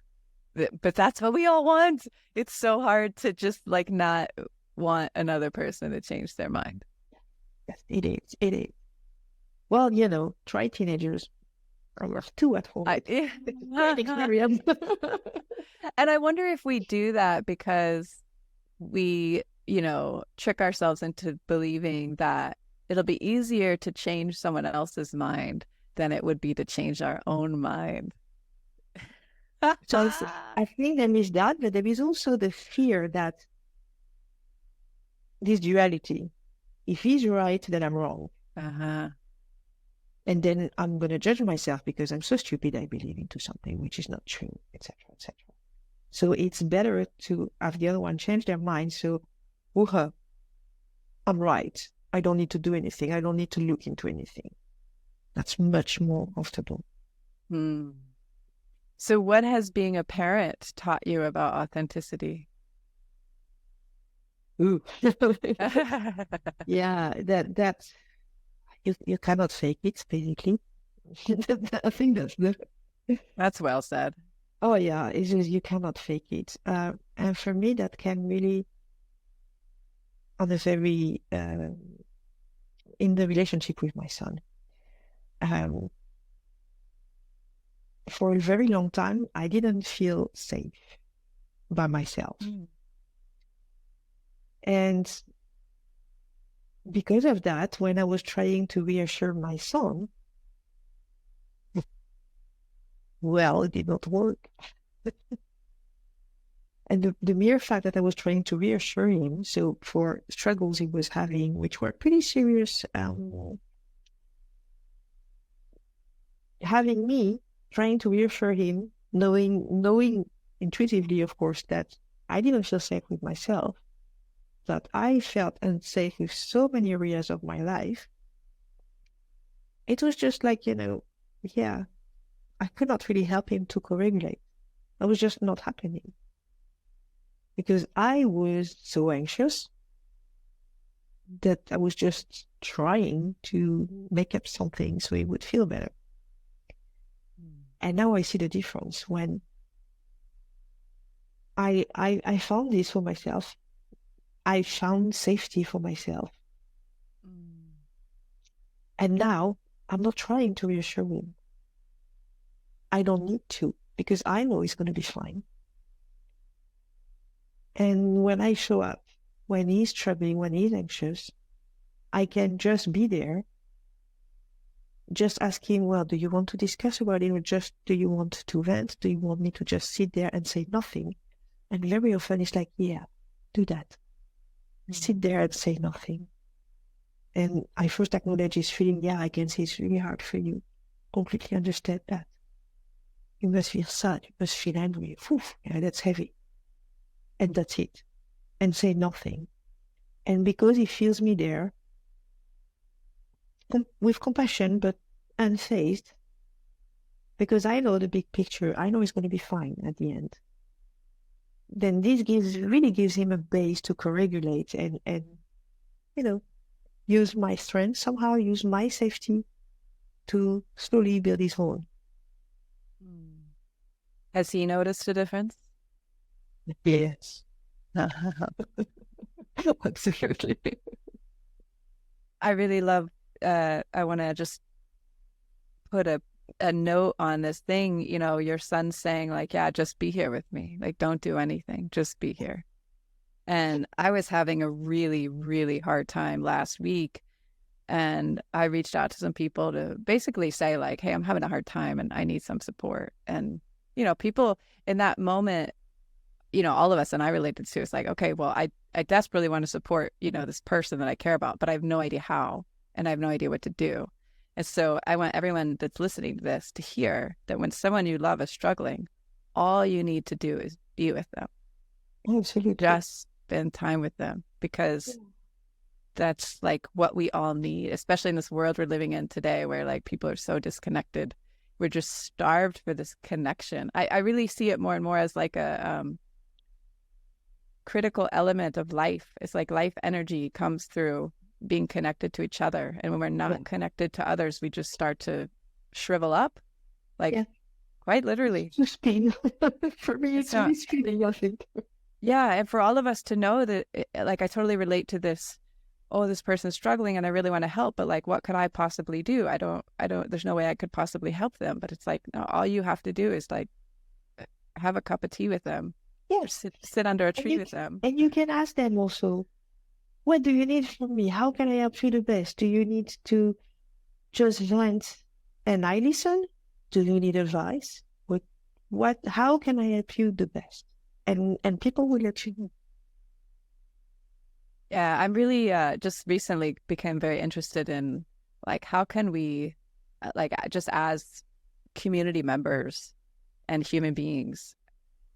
But that's what we all want. It's so hard to just, like, not want another person to change their mind. Yes, it is. It is. Well, try teenagers. I have two at home. Great experience. And I wonder if we do that because we, trick ourselves into believing that it'll be easier to change someone else's mind than it would be to change our own mind. So I think there is that, but there is also the fear that this duality, if he's right, then I'm wrong. Uh-huh. And then I'm going to judge myself because I'm so stupid I believe into something which is not true, etc., etc. So it's better to have the other one change their mind. So, I'm right. I don't need to do anything. I don't need to look into anything. That's much more comfortable. So what has being a parent taught you about authenticity? Ooh. Yeah, that's you cannot fake it, basically. I think that's well said. Oh yeah, it's just you cannot fake it. And for me, that can really, on a very in the relationship with my son. For a very long time, I didn't feel safe by myself. And because of that, when I was trying to reassure my son, well, it did not work. And the mere fact that I was trying to reassure him, so for struggles he was having, which were pretty serious, having me trying to reassure him, knowing intuitively, of course, that I didn't feel safe with myself, that I felt unsafe with so many areas of my life. It was just like, yeah, I could not really help him to co-regulate. I was just not happening. Because I was so anxious that I was just trying to make up something so he would feel better. And now I see the difference when I found this for myself. I found safety for myself. And now I'm not trying to reassure him. I don't need to, because I know he's going to be fine. And when I show up, when he's struggling, when he's anxious, I can just be there. Just ask him, well, do you want to discuss about it, or just do you want to vent? Do you want me to just sit there and say nothing? And very often it's like, yeah, do that. Sit there and say nothing. And I first acknowledge his feeling, yeah, I can see it's really hard for you. Completely understand that. You must feel sad, you must feel angry. Oof, yeah, that's heavy. And that's it. And say nothing. And because he feels me there, with compassion, but unfazed, because I know the big picture, I know he's going to be fine at the end, then this really gives him a base to co-regulate and use my strength, somehow use my safety to slowly build his own. Has he noticed a difference? Yes. Absolutely. I really love, I want to just put a note on this thing, your son saying like, yeah, just be here with me. Like, don't do anything, just be here. And I was having a really, really hard time last week. And I reached out to some people to basically say like, hey, I'm having a hard time and I need some support. And, people in that moment, all of us, and I related to, it's like, okay, well, I desperately want to support, this person that I care about, but I have no idea how, and I have no idea what to do. And so I want everyone that's listening to this to hear that when someone you love is struggling, all you need to do is be with them. Absolutely. Just spend time with them, because that's like what we all need, especially in this world we're living in today where like people are so disconnected. We're just starved for this connection. I really see it more and more as like a critical element of life. It's like life energy comes through being connected to each other. And when we're not connected to others, we just start to shrivel up, like quite literally. It's pain. For me, it's really feeling, I think. Yeah. And for all of us to know that, like, I totally relate to this. Oh, this person's struggling and I really want to help, but like, what could I possibly do? I don't, there's no way I could possibly help them. But it's like, no, all you have to do is like have a cup of tea with them. Yeah. Sit under a tree with them. And you can ask them also, what do you need from me? How can I help you the best? Do you need to just vent and I listen? Do you need advice? How can I help you the best? And people will let you know. Yeah, I'm really just recently became very interested in like, how can we like, just as community members and human beings,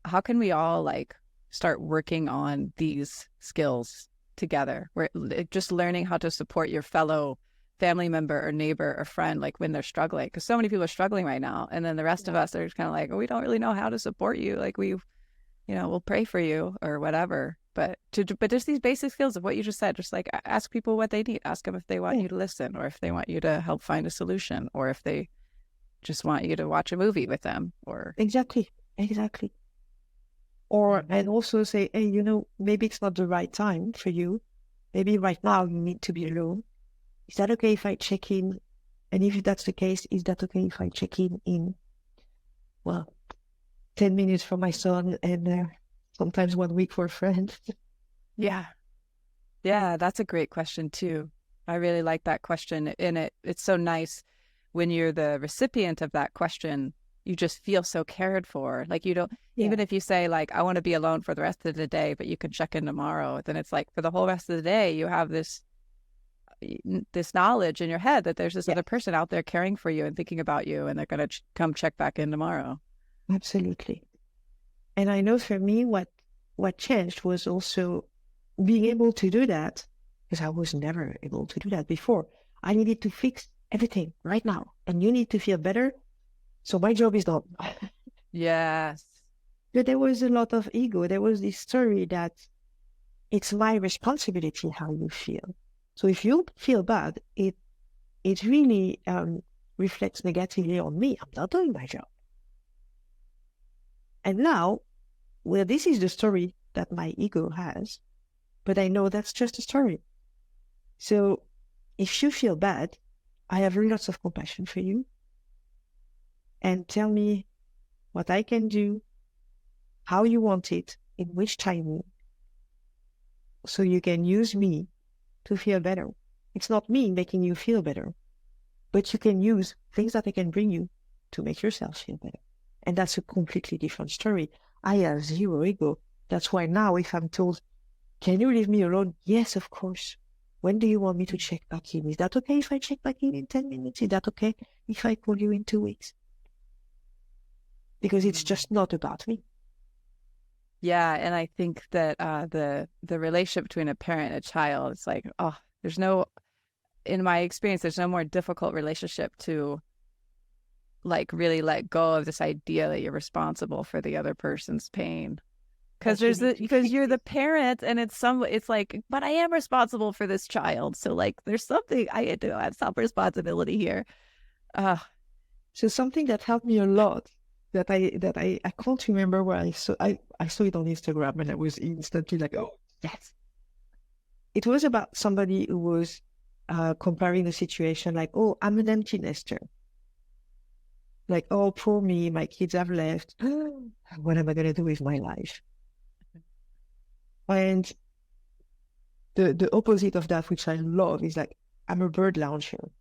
how can we all like start working on these skills together? We're just learning how to support your fellow family member or neighbor or friend, like when they're struggling, because so many people are struggling right now. And then the rest of us are just kind of like, oh, we don't really know how to support you. Like we'll pray for you or whatever. But just these basic skills of what you just said, just like ask people what they need, ask them if they want you to listen, or if they want you to help find a solution, or if they just want you to watch a movie with them, or exactly. Or and also say, hey, maybe it's not the right time for you. Maybe right now you need to be alone. Is that okay if I check in? And if that's the case, is that okay if I check in 10 minutes for my son and sometimes 1 week for a friend? Yeah, that's a great question too. I really like that question. And it's so nice when you're the recipient of that question you just feel so cared for. Like you don't, Yeah. even if you say like, I want to be alone for the rest of the day, but you can check in tomorrow, then it's like for the whole rest of the day, you have this knowledge in your head that there's this Yeah. other person out there caring for you and thinking about you, and they're going to come check back in tomorrow. Absolutely. And I know for me, what changed was also being able to do that, because I was never able to do that before. I needed to fix everything right now, and you need to feel better. So my job is done. Yes. But there was a lot of ego. There was this story that it's my responsibility how you feel. So if you feel bad, it really reflects negatively on me. I'm not doing my job. And now, well, this is the story that my ego has, but I know that's just a story. So if you feel bad, I have lots of compassion for you, and tell me what I can do, how you want it, in which timing, so you can use me to feel better. It's not me making you feel better, but you can use things that I can bring you to make yourself feel better. And that's a completely different story. I have zero ego. That's why now if I'm told, can you leave me alone? Yes, of course. When do you want me to check back in? Is that okay if I check back in 10 minutes? Is that okay if I call you in 2 weeks? Because it's just not about me. Yeah, and I think that the relationship between a parent and a child, it's like, oh, there's no, in my experience, there's no more difficult relationship to like really let go of this idea that you're responsible for the other person's pain. Because because you're the parent, and it's like, but I am responsible for this child. So like, there's something I do. I have some responsibility here. So something that helped me a lot that I can't remember where I saw it on Instagram, and I was instantly like, oh yes. It was about somebody who was comparing the situation like, oh, I'm an empty nester. Like, oh, poor me, my kids have left. What am I going to do with my life? And the opposite of that, which I love, is like, I'm a bird launcher.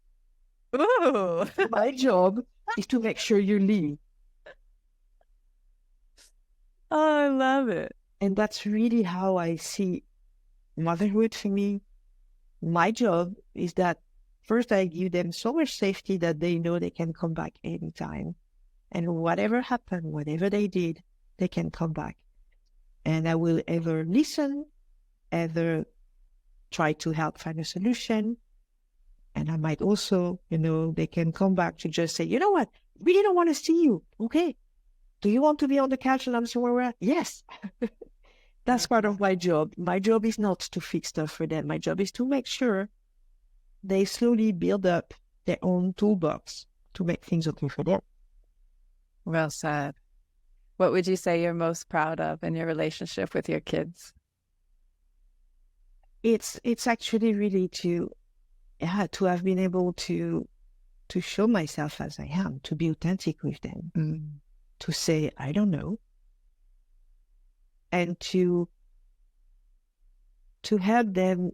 Ooh. My job is to make sure you leave. Oh, I love it. And that's really how I see motherhood for me. My job is that first I give them so much safety that they know they can come back anytime. And whatever happened, whatever they did, they can come back. And I will either listen, either try to help find a solution. And I might also, they can come back to just say, you know what, really don't want to see you. Okay. Do you want to be on the couch and I'm somewhere? Yes. That's part of my job. My job is not to fix stuff for them. My job is to make sure they slowly build up their own toolbox to make things okay for them. Well said. What would you say you're most proud of in your relationship with your kids? It's actually really to have been able to show myself as I am, to be authentic with them, to say, I don't know, and to help them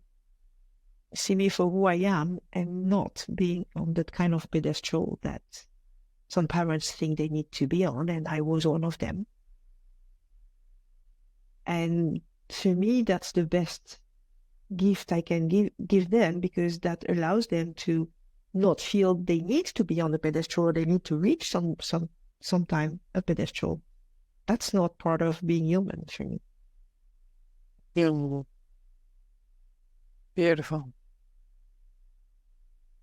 see me for who I am and not being on that kind of pedestal that some parents think they need to be on, and I was one of them. And for me, that's the best gift I can give them, because that allows them to not feel they need to be on the pedestal, or they need to reach sometime a pedestal. That's not part of being human for me. Beautiful.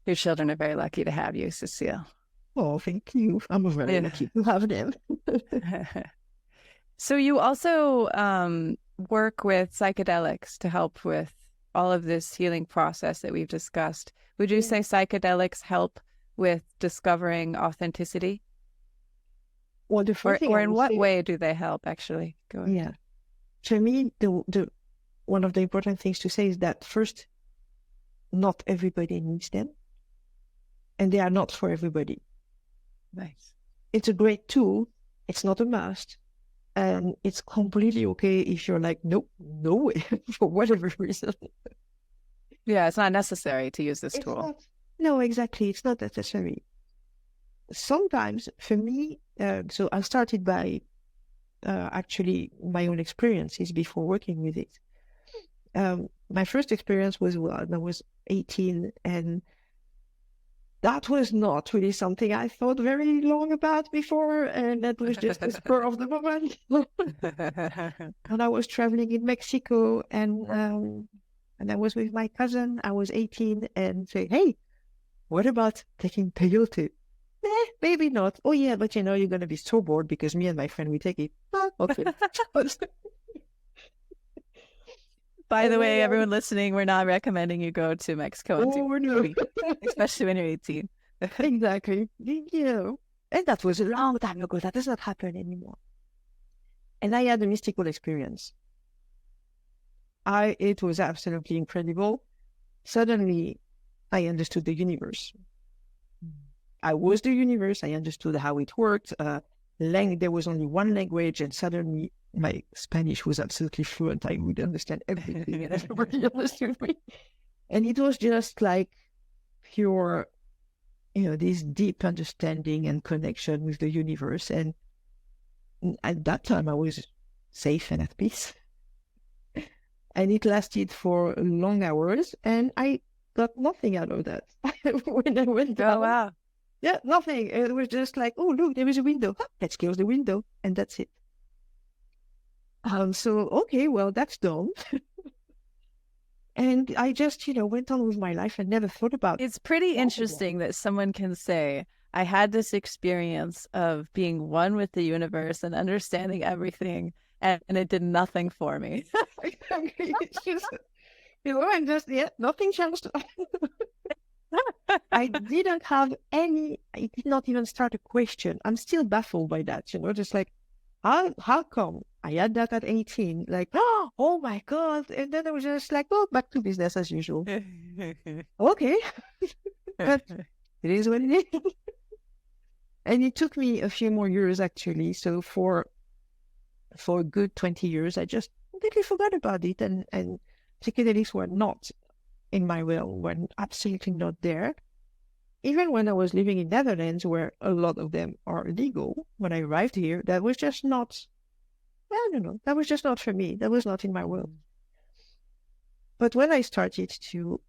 Your children are very lucky to have you, Cecile. Oh, thank you. I'm very lucky to have them. So you also work with psychedelics to help with all of this healing process that we've discussed. Would you say psychedelics help with discovering authenticity? Well, the first thing or in what way do they help, actually? Go ahead. Yeah. For me, the one of the important things to say is that first, not everybody needs them, and they are not for everybody. Nice. It's a great tool. It's not a must. And it's completely okay if you're like, nope, no way, for whatever reason. Yeah, it's not necessary to use this tool. No, exactly. It's not necessary. sometimes for me, so I started by actually my own experiences before working with it. My first experience was when I was 18, and that was not really something I thought very long about before, and that was just the spur of the moment. And I was traveling in Mexico, and I was with my cousin. I was 18, and say, hey, what about taking peyote? Maybe not. Oh yeah, but you're going to be so bored because me and my friend, we take it. Okay. By the way, everyone listening, we're not recommending you go to Mexico and no. especially when you're 18. Exactly. And that was a long time ago. That does not happen anymore. And I had a mystical experience. It was absolutely incredible. Suddenly, I understood the universe. I was the universe. I understood how it worked. There was only one language, and suddenly my Spanish was absolutely fluent. I would understand everything, and everybody understood me. And it was just like pure, this deep understanding and connection with the universe. And at that time, I was safe and at peace. And it lasted for long hours, and I got nothing out of that. When I went down, oh, wow. Yeah, nothing. It was just like, oh, look, there is a window. Let's close the window. And that's it. So, okay, well, that's done. And I just, went on with my life and never thought about it. It's pretty interesting that someone can say, I had this experience of being one with the universe and understanding everything, and it did nothing for me. It's just, I'm just, nothing changed. I did not even start a question. I'm still baffled by that, just like, how come I had that at 18? Like, oh my God. And then I was just like, oh, back to business as usual. Okay. But it is what it is. And it took me a few more years, actually. So for a good 20 years, I just completely forgot about it. And psychedelics were not in my realm, were absolutely not there. Even when I was living in Netherlands, where a lot of them are legal, when I arrived here, that was just not, I don't know, that was just not for me. That was not in my world. But when I started to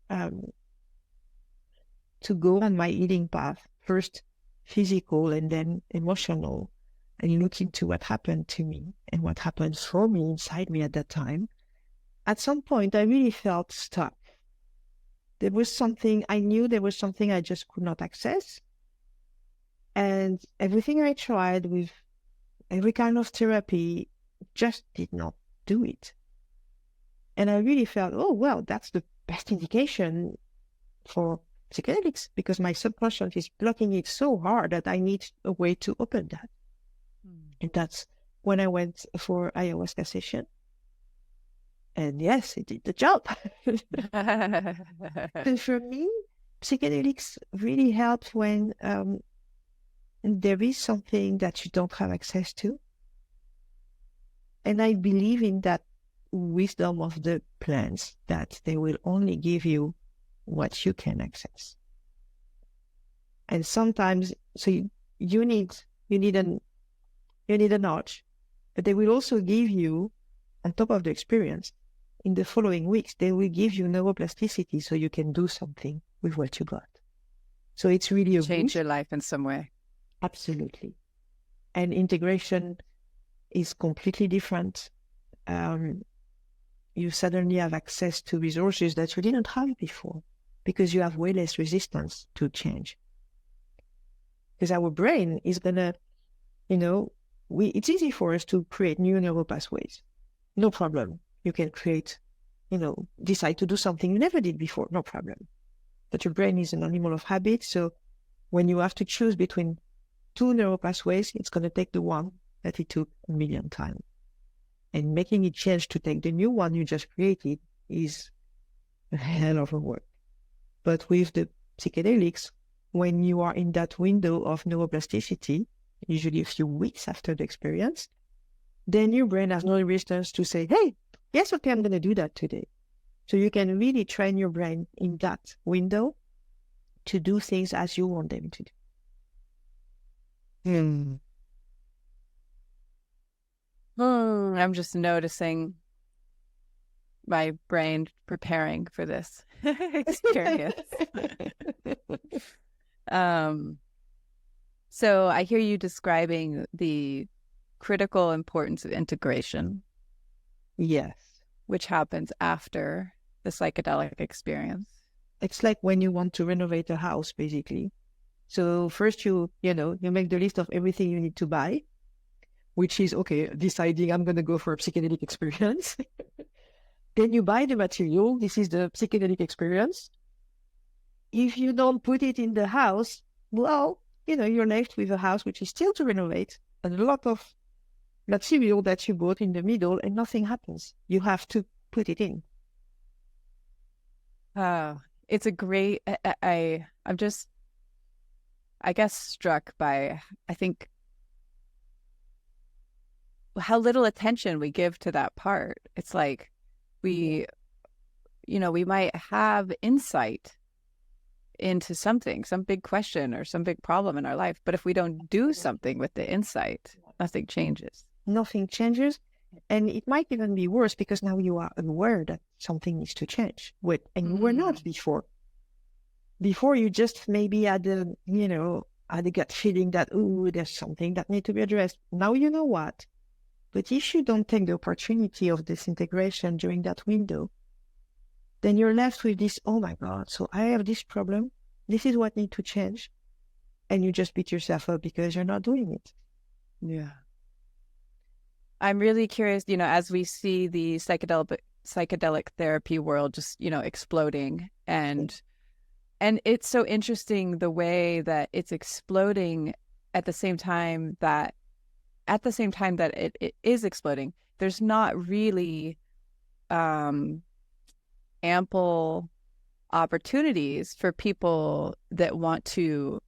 go on my healing path, first physical and then emotional, and look into what happened to me and what happened for me inside me at that time, at some point I really felt stuck. There was something I just could not access. And everything I tried with every kind of therapy just did not do it. And I really felt, oh, well, that's the best indication for psychedelics, because my subconscious is blocking it so hard that I need a way to open that. And that's when I went for ayahuasca session. And yes, it did the job. And for me, psychedelics really help when there is something that you don't have access to. And I believe in that wisdom of the plants, that they will only give you what you can access. And sometimes, so you need a notch, but they will also give you, on top of the experience, in the following weeks, they will give you neuroplasticity so you can do something with what you got. So it's really change your life in some way. Absolutely. And integration is completely different. You suddenly have access to resources that you didn't have before, because you have way less resistance to change. Because our brain is gonna, it's easy for us to create new neural pathways. No problem. You can create, decide to do something you never did before, no problem. But your brain is an animal of habit, so when you have to choose between two neural pathways, it's going to take the one that it took a million times. And making it change to take the new one you just created is a hell of a work. But with the psychedelics, when you are in that window of neuroplasticity, usually a few weeks after the experience, then your brain has no resistance to say, hey, yes, okay, I'm going to do that today. So you can really train your brain in that window to do things as you want them to do. Hmm. I'm just noticing my brain preparing for this experience. um, so I hear you describing the critical importance of integration, Yes. which happens after the psychedelic experience. It's like when you want to renovate a house, basically. So first you make the list of everything you need to buy, which is, okay, deciding I'm going to go for a psychedelic experience. Then you buy the material. This is the psychedelic experience. If you don't put it in the house, well, you're left with a house which is still to renovate and a lot of material that you bought in the middle and nothing happens. You have to put it in. Oh, it's a great, I'm just, I guess, struck by, I think, how little attention we give to that part. It's like we, we might have insight into something, some big question or some big problem in our life, but if we don't do something with the insight, nothing changes. Nothing changes. And it might even be worse because now you are aware that something needs to change. And you were not before. Before you just maybe had a gut feeling that, oh, there's something that needs to be addressed. Now you know what. But if you don't take the opportunity of this integration during that window, then you're left with this, oh my God, so I have this problem. This is what needs to change. And you just beat yourself up because you're not doing it. Yeah. I'm really curious, as we see the psychedelic therapy world just, exploding and it's so interesting the way that it's exploding at the same time that it is exploding, there's not really ample opportunities for people that want to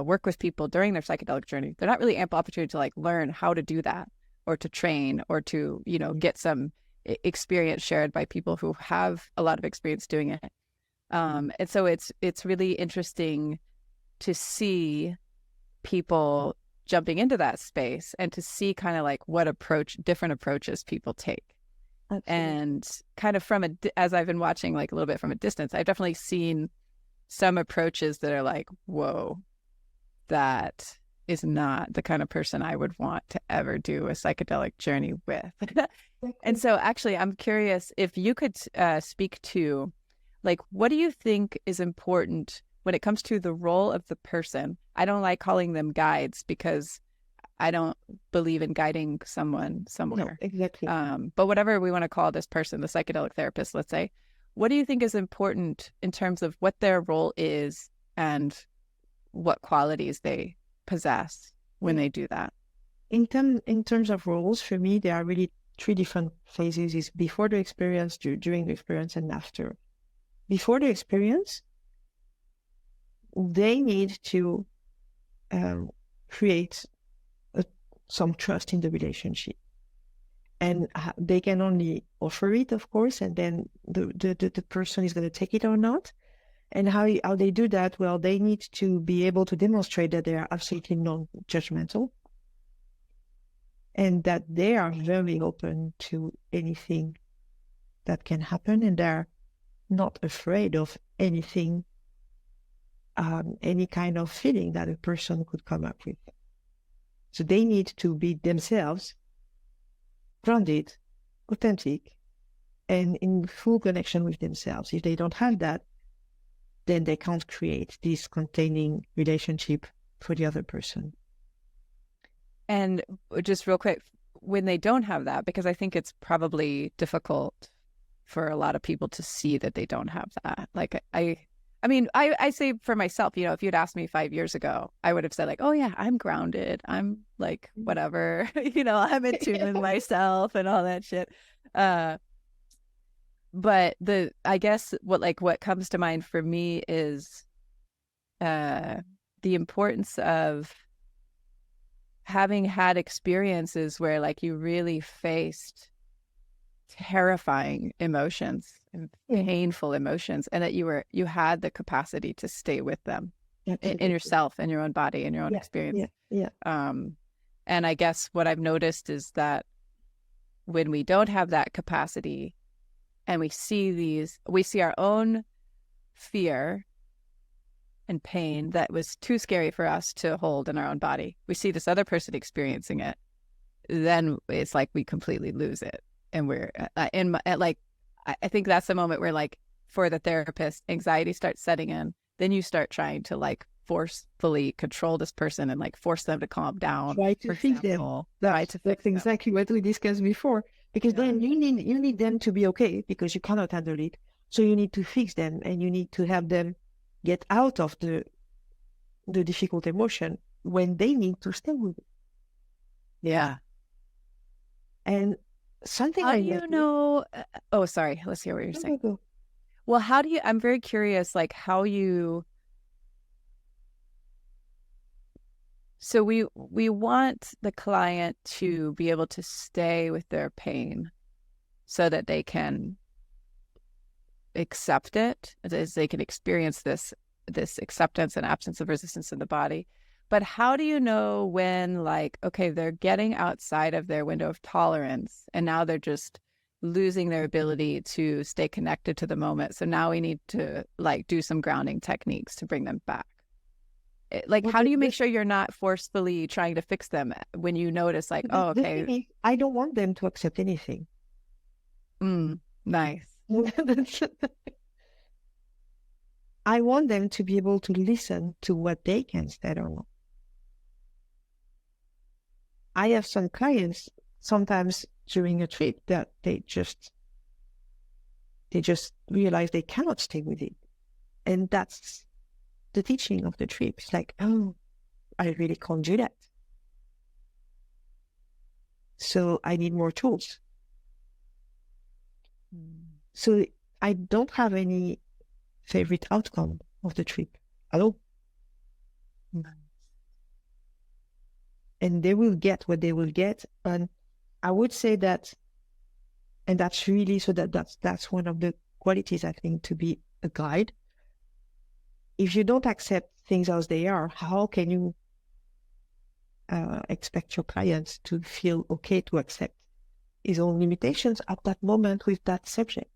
work with people during their psychedelic journey. They're not really ample opportunity to like learn how to do that or to train or to, get some experience shared by people who have a lot of experience doing it. And so it's really interesting to see people jumping into that space and to see kind of like what different approaches people take. Absolutely. And kind of as I've been watching like a little bit from a distance, I've definitely seen some approaches that are like, whoa, that is not the kind of person I would want to ever do a psychedelic journey with. And so actually, I'm curious if you could speak to, like, what do you think is important when it comes to the role of the person? I don't like calling them guides because I don't believe in guiding someone somewhere. No, exactly. But whatever we want to call this person, the psychedelic therapist, let's say, what do you think is important in terms of what their role is and what qualities they possess when they do that? In terms of roles, for me, there are really three different phases: is before the experience, during the experience, and after. Before the experience, they need to create some trust in the relationship. And they can only offer it, of course, and then the person is going to take it or not. And how they do that? Well, they need to be able to demonstrate that they are absolutely non-judgmental and that they are very open to anything that can happen, and they're not afraid of anything, any kind of feeling that a person could come up with. So they need to be themselves, grounded, authentic, and in full connection with themselves. If they don't have that, then they can't create this containing relationship for the other person. And just real quick, when they don't have that, because I think it's probably difficult for a lot of people to see that they don't have that. Like I say for myself, if you'd asked me 5 years ago, I would have said like, oh yeah, I'm grounded. I'm like, whatever, I'm in tune with myself and all that shit. But I guess what comes to mind for me is the importance of having had experiences where like you really faced terrifying emotions and painful emotions, and that you had the capacity to stay with them in yourself, in your own body, in your own experience. Yeah. And I guess what I've noticed is that when we don't have that capacity and we see our own fear and pain that was too scary for us to hold in our own body. We see this other person experiencing it. Then it's like we completely lose it. And we're I think that's the moment where, like, for the therapist, anxiety starts setting in. Then you start trying to, like, forcefully control this person and, like, force them to calm down. Try to fix them. That's exactly what we discussed before. Because then you need them to be okay, because you cannot handle it. So you need to fix them, and you need to help them get out of the difficult emotion when they need to stay with it. Yeah. And something how do you know? Oh, sorry. Let's hear what you're saying. Go. Well, how do you? I'm very curious, like, how you. So we want the client to be able to stay with their pain, so that they can accept it, as they can experience this acceptance and absence of resistance in the body. But how do you know when, like, okay, they're getting outside of their window of tolerance and now they're just losing their ability to stay connected to the moment? So now we need to, like, do some grounding techniques to bring them back. Like, how do you make sure you're not forcefully trying to fix them when you notice, like, oh, okay. I don't want them to accept anything. Nice. I want them to be able to listen to what they can stand on. I have some clients sometimes during a trip that they just realize they cannot stay with it. And that's the teaching of the trip. It's like, oh, I really can't do that. So I need more tools. So I don't have any favorite outcome of the trip at all. And they will get what they will get. And I would say that, and that's really, so that's one of the qualities, I think, to be a guide. If you don't accept things as they are, how can you expect your clients to feel okay to accept his own limitations at that moment with that subject?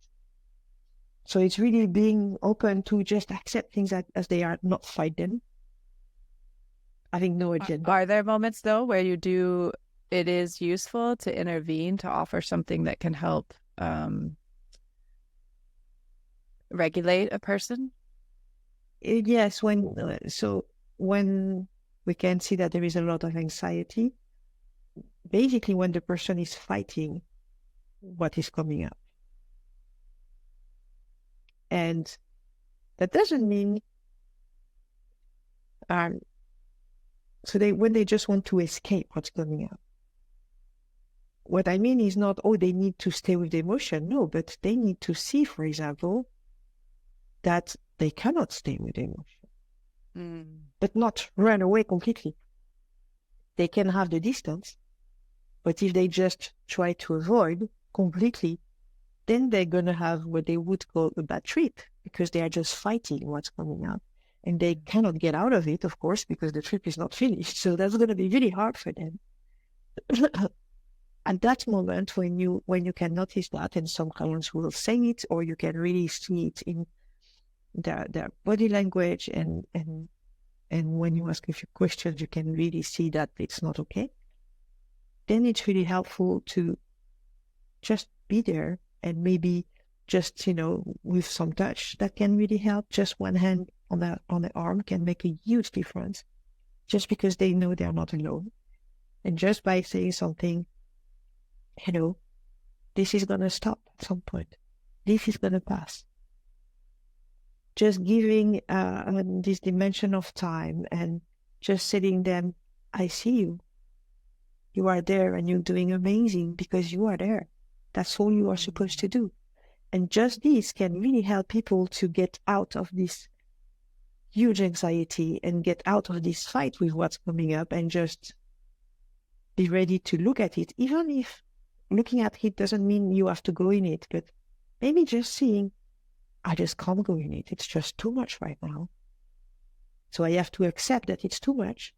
So it's really being open to just accept things as they are, not fight them. Having no agenda. Are there moments, though, where it is useful to intervene, to offer something that can help regulate a person? Yes, when we can see that there is a lot of anxiety, basically when the person is fighting what is coming up. And that doesn't mean when they just want to escape what's coming up. What I mean is not, they need to stay with the emotion. No, but they need to see, for example, that they cannot stay with the emotion, but not run away completely. They can have the distance, but if they just try to avoid completely, then they're going to have what they would call a bad trip, because they are just fighting what's coming up. And they cannot get out of it, of course, because the trip is not finished. So that's going to be really hard for them. At that moment, when you can notice that, and some clients will say it, or you can really see it in their body language, and when you ask a few questions, you can really see that it's not okay. Then it's really helpful to just be there, and maybe just, with some touch, that can really help. Just one hand on the arm can make a huge difference, just because they know they're not alone. And just by saying something, this is going to stop at some point. This is going to pass. Just giving this dimension of time, and just telling them, I see you. You are there, and you're doing amazing because you are there. That's all you are supposed to do. And just this can really help people to get out of this huge anxiety and get out of this fight with what's coming up, and just be ready to look at it. Even if looking at it doesn't mean you have to go in it, but maybe just seeing, I just can't go in it. It's just too much right now. So I have to accept that it's too much.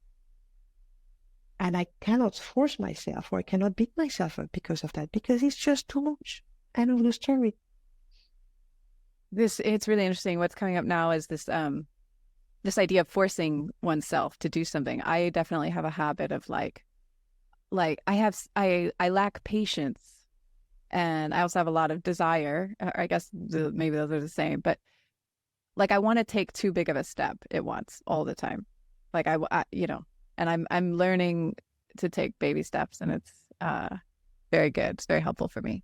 And I cannot force myself, or I cannot beat myself up because of that, because it's just too much. End of the story. It's really interesting. What's coming up now is this idea of forcing oneself to do something. I definitely have a habit of like I lack patience, and I also have a lot of desire. I guess maybe those are the same, but like I want to take too big of a step at once all the time. Like and I'm learning to take baby steps, and it's very good. It's very helpful for me.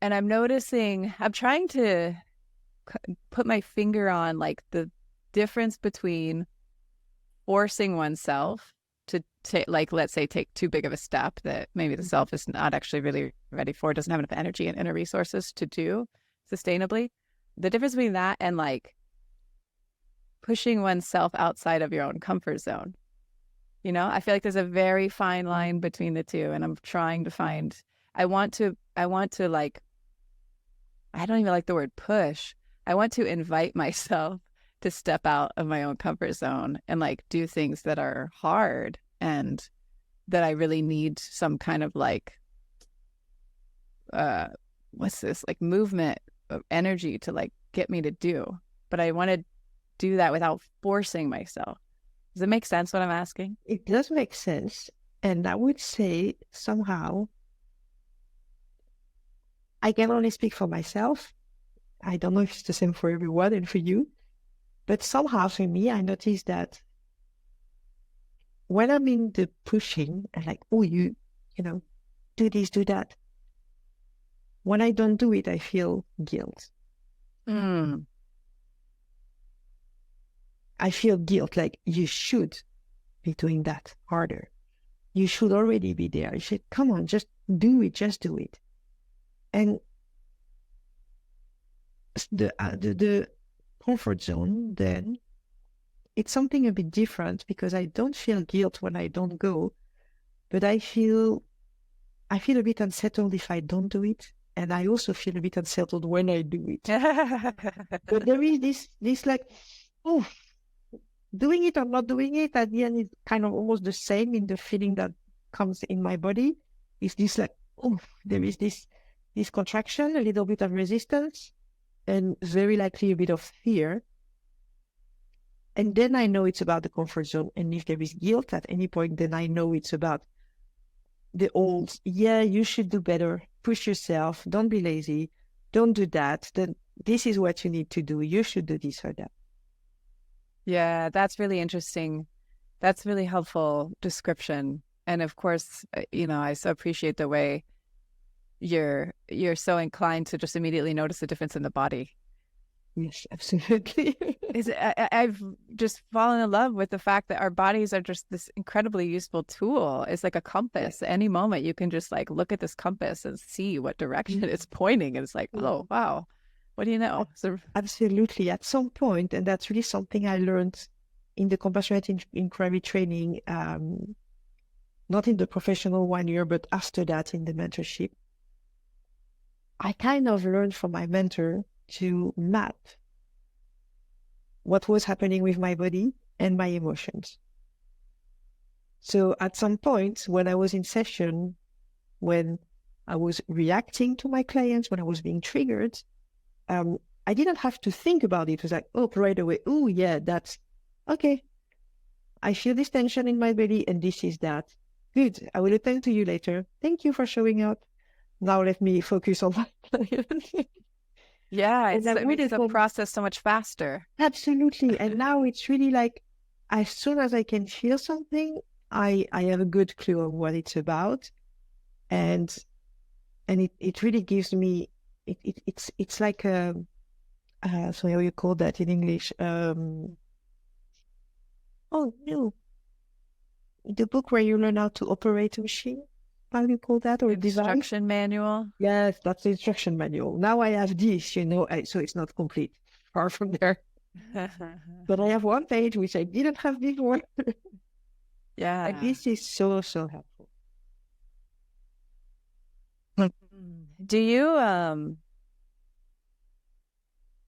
And I'm noticing, I'm trying to put my finger on like the difference between forcing oneself to take, like, let's say, take too big of a step that maybe the self is not actually really ready for, doesn't have enough energy and inner resources to do sustainably. The difference between that and like pushing oneself outside of your own comfort zone. I feel like there's a very fine line between the two, and I'm trying to find, I want to like, I don't even like the word push. I want to invite myself to step out of my own comfort zone and like do things that are hard and that I really need some kind of like, what's this, like movement of energy to like get me to do. But I want to do that without forcing myself. Does it make sense what I'm asking? It does make sense. And I would say somehow, I can only speak for myself. I don't know if it's the same for everyone and for you, but somehow for me, I noticed that when I'm in the pushing and like, oh, you know, do this, do that. When I don't do it, I feel guilt. Mm. I feel guilt, like you should be doing that harder. You should already be there. You should, come on, just do it, just do it. And the comfort zone, then, it's something a bit different because I don't feel guilt when I don't go, but I feel a bit unsettled if I don't do it. And I also feel a bit unsettled when I do it. But there is this like, oh, doing it or not doing it, at the end, it's kind of almost the same in the feeling that comes in my body. It's this like, oh, there is this contraction, a little bit of resistance, and very likely a bit of fear. And then I know it's about the comfort zone. And if there is guilt at any point, then I know it's about the old, yeah, you should do better, push yourself, don't be lazy, don't do that. Then this is what you need to do. You should do this or that. Yeah, that's really interesting. That's really helpful description. And of course, I so appreciate the way you're so inclined to just immediately notice the difference in the body. Yes, absolutely. I've just fallen in love with the fact that our bodies are just this incredibly useful tool. It's like a compass. At any moment, you can just like look at this compass and see what direction it's pointing. And it's like, oh, wow. What do you know? Absolutely. At some point, and that's really something I learned in the compassionate inquiry training, not in the professional 1 year, but after that in the mentorship, I kind of learned from my mentor to map what was happening with my body and my emotions. So at some point when I was in session, when I was reacting to my clients, when I was being triggered, I didn't have to think about it. It was like, oh, right away. Oh, yeah, that's okay. I feel this tension in my belly and this is that. Good. I will attend to you later. Thank you for showing up. Now let me focus on my client. Yeah, it makes the process so much faster. Absolutely. And now it's really like, as soon as I can feel something, I have a good clue of what it's about. And it really gives me, it's like so how you call that in English? Oh no, the book where you learn how to operate a machine. How do you call that? Or instruction manual? Yes, that's the instruction manual. Now I have this, so it's not complete. Far from there. But I have one page which I didn't have before. Yeah. And this is so helpful. Do you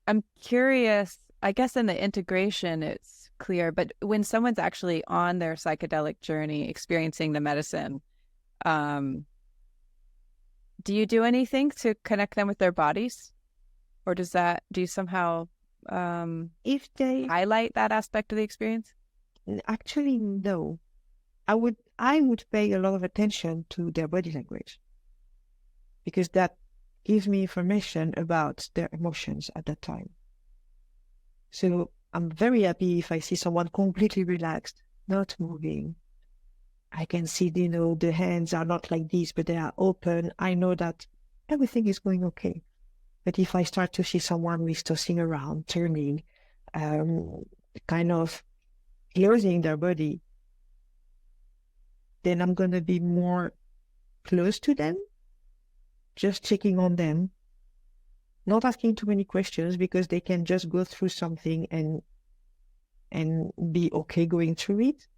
I'm curious I guess in the integration, it's clear, but when someone's actually on their psychedelic journey, experiencing the medicine, um, do you do anything to connect them with their bodies? Or do you somehow If they highlight that aspect of the experience? actually no, I would pay a lot of attention to their body language, because that gives me information about their emotions at that time. So I'm very happy if I see someone completely relaxed, not moving. I can see, the hands are not like this, but they are open. I know that everything is going okay. But if I start to see someone who is tossing around, turning, kind of closing their body, then I'm going to be more close to them, just checking on them, not asking too many questions, because they can just go through something and be okay going through it,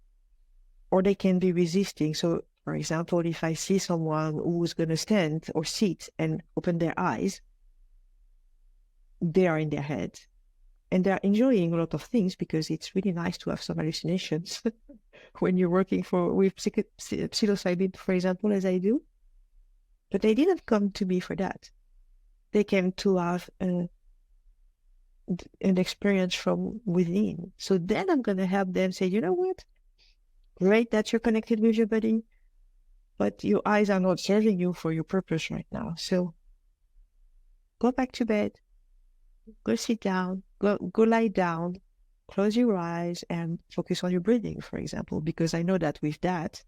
or they can be resisting. So, for example, if I see someone who's going to stand or sit and open their eyes, they are in their head and they're enjoying a lot of things, because it's really nice to have some hallucinations when you're working with psilocybin, for example, as I do. But they didn't come to me for that. They came to have an experience from within. So then I'm going to help them say, you know what? Great that you're connected with your body, but your eyes are not serving you for your purpose right now. So go back to bed, go sit down, go lie down, close your eyes and focus on your breathing, for example, because I know that with that,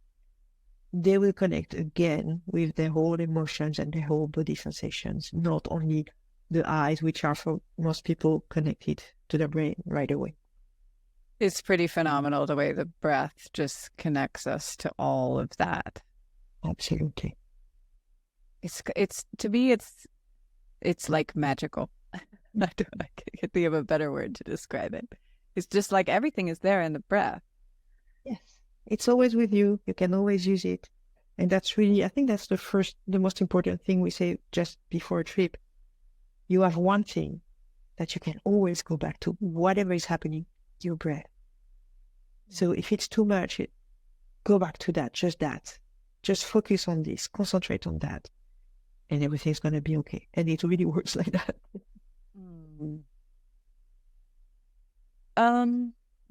they will connect again with their whole emotions and their whole body sensations, not only the eyes, which are for most people connected to the brain right away. It's pretty phenomenal the way the breath just connects us to all of that. Absolutely. It's to me, it's like magical. I can't think of a better word to describe it. It's just like everything is there in the breath. Yes. It's always with you. You can always use it. And that's really, I think that's the most important thing we say just before a trip. You have one thing that you can always go back to, whatever is happening, your breath. So if it's too much, go back to that. Just focus on this, concentrate on that, and everything's going to be okay. And it really works like that.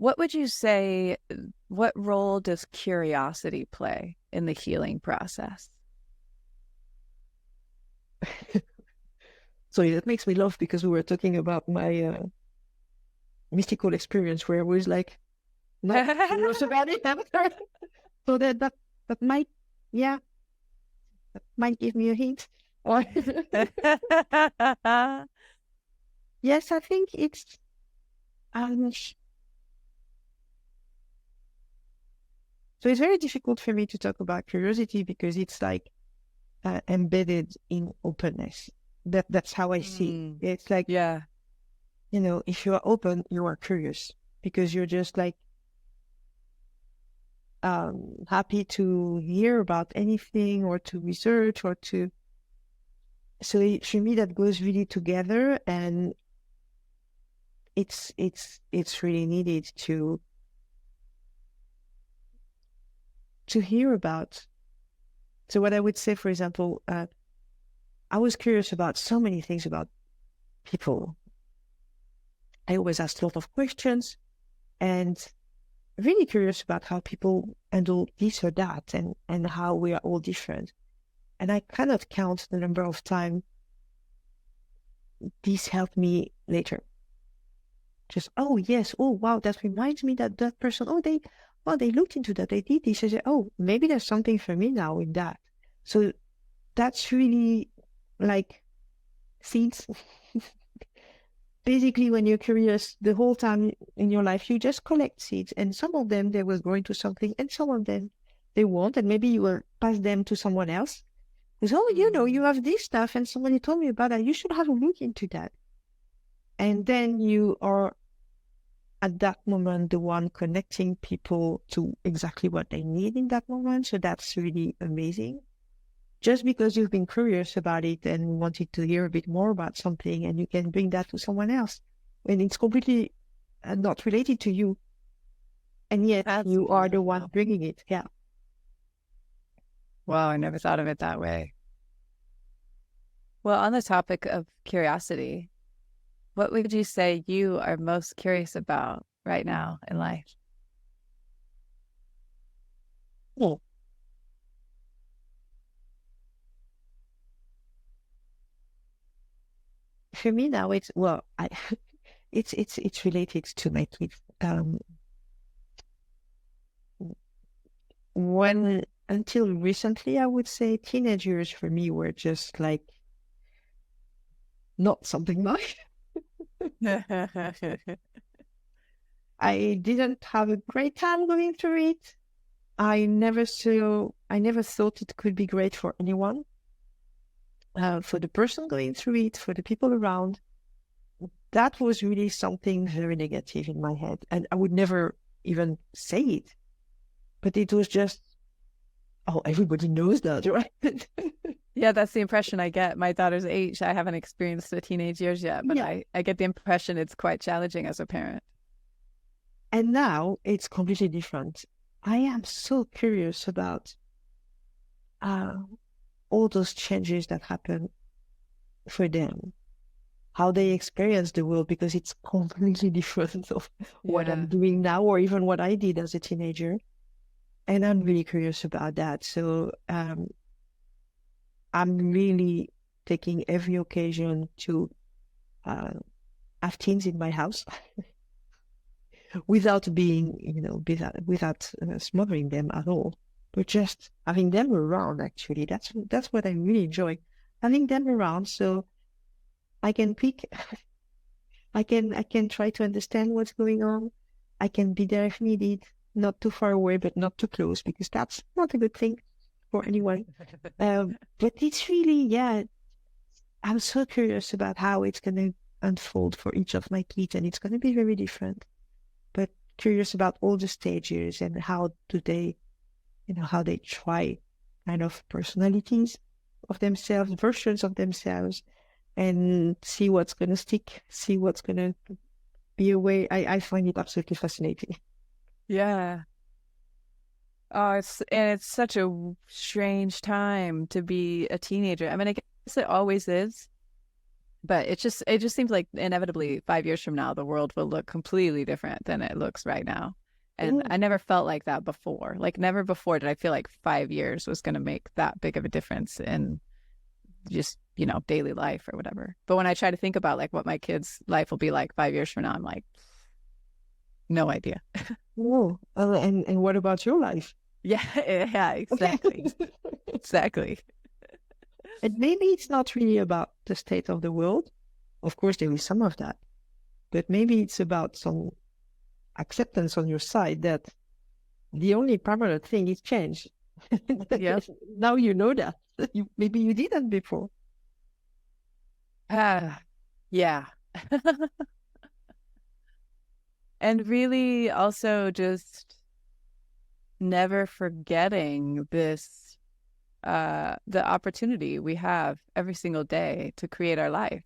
What would you say, what role does curiosity play in the healing process? So that makes me laugh, because we were talking about my mystical experience where I was like, not curious about it. So that might, yeah, that might give me a hint. Yes, I think it's so it's very difficult for me to talk about curiosity, because it's like embedded in openness. That's how I see it. It's like, yeah, if you are open, you are curious, because you're just like happy to hear about anything or to research or to. So for me, that goes really together, and it's really needed to hear about. So what I would say, for example, I was curious about so many things about people. I always asked a lot of questions, and really curious about how people handle this or that, and how we are all different. And I cannot count the number of times this helped me later. Just, oh yes, oh wow, that reminds me that person, they looked into that, they did this. I said, oh, maybe there's something for me now in that. So that's really like seeds. Basically, when you're curious the whole time in your life, you just collect seeds, and some of them, they will grow into something, and some of them they won't, and maybe you will pass them to someone else. Because, you have this stuff, and somebody told me about that. You should have a look into that. And then you are, at that moment, the one connecting people to exactly what they need in that moment. So that's really amazing. Just because you've been curious about it and wanted to hear a bit more about something, and you can bring that to someone else. And it's completely not related to you, and yet That's you are the one beautiful. bringing it. Yeah. Wow, I never thought of it that way. Well, on the topic of curiosity, what would you say you are most curious about right now in life? Oh, for me now, it's well, I it's related to my kids. When until recently, I would say teenagers for me were just like not something nice. I didn't have a great time going through it. I never thought it could be great for anyone, for the person going through it, for the people around. That was really something very negative in my head. And I would never even say it, but it was just, oh, everybody knows that, right? Yeah, that's the impression I get. My daughter's 8. I haven't experienced the teenage years yet, but Yeah. I get the impression it's quite challenging as a parent. And now it's completely different. I am so curious about uh, all those changes that happen for them, how they experience the world, because it's completely different of what I'm Yeah. doing now or even what I did as a teenager. And I'm really curious about that. So I'm really taking every occasion to uh, have teens in my house without being, without smothering them at all, but just having them around. Actually, that's what I really enjoy, having them around, so I can pick, I can try to understand what's going on. I can be there if needed, not too far away, but not too close, because that's not a good thing for anyone. But it's really, yeah, I'm so curious about how it's going to unfold for each of my kids, and it's going to be very different. But curious about all the stages and how do they, how they try kind of personalities of themselves, versions of themselves, and see what's going to stick, see what's going to be away. I find it absolutely fascinating. Yeah. Oh, it's such a strange time to be a teenager. I mean, I guess it always is, but it just seems like inevitably 5 years from now the world will look completely different than it looks right now. And Mm, I never felt like that before. Like never before did I feel like 5 years was going to make that big of a difference in just, daily life or whatever. But when I try to think about like what my kids' life will be like 5 years from now, I'm like, no idea. no. And what about your life? Yeah, yeah, exactly. Exactly. And maybe it's not really about the state of the world. Of course, there is some of that, but maybe it's about some acceptance on your side that the only permanent thing is change. Yep. Now you know that. Maybe you didn't before. Yeah. And really also just never forgetting this the opportunity we have every single day to create our life,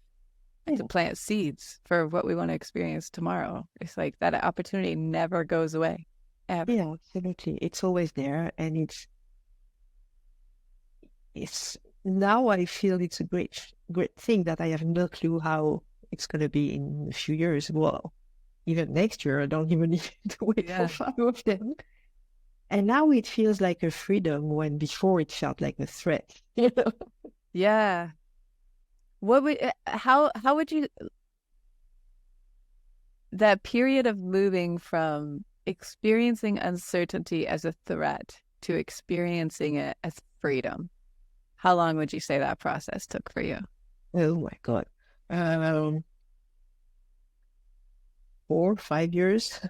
to Yeah, plant seeds for what we want to experience tomorrow. It's like that opportunity never goes away, ever. yeah, absolutely. It's always there, and it's now I feel it's a great thing that I have no clue how it's going to be in a few years. Well, even next year, I don't even need to wait for Yeah. 5 of them. And now it feels like a freedom when before it felt like a threat. Yeah. What would how would you that period of moving from experiencing uncertainty as a threat to experiencing it as freedom? How long would you say that process took for you? Oh my God. Um, 4, 5 years.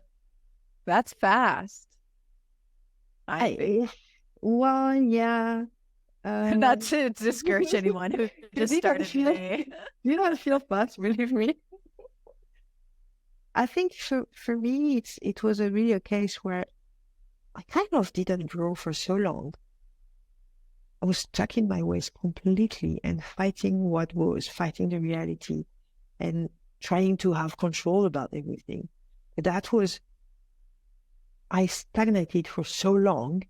That's fast, I think. I, well, yeah. Not Um, to discourage anyone who just did not started feel, today. did not feel fast, believe me. I think for me, it was really a case where I kind of didn't grow for so long. I was stuck in my ways completely and fighting fighting the reality and trying to have control about everything. That was, I stagnated for so long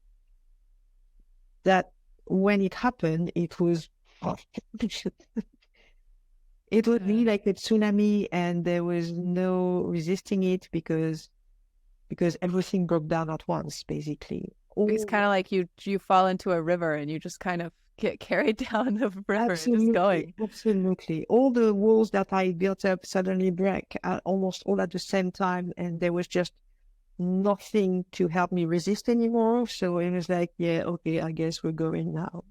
that when it happened, it was it would be like a tsunami, and there was no resisting it because everything broke down at once, basically. It's kind of like you fall into a river and you just kind of get carried down the river, just going. Absolutely. All the walls that I built up suddenly break almost all at the same time, and there was just nothing to help me resist anymore. So it was like, yeah, okay, I guess we're going now.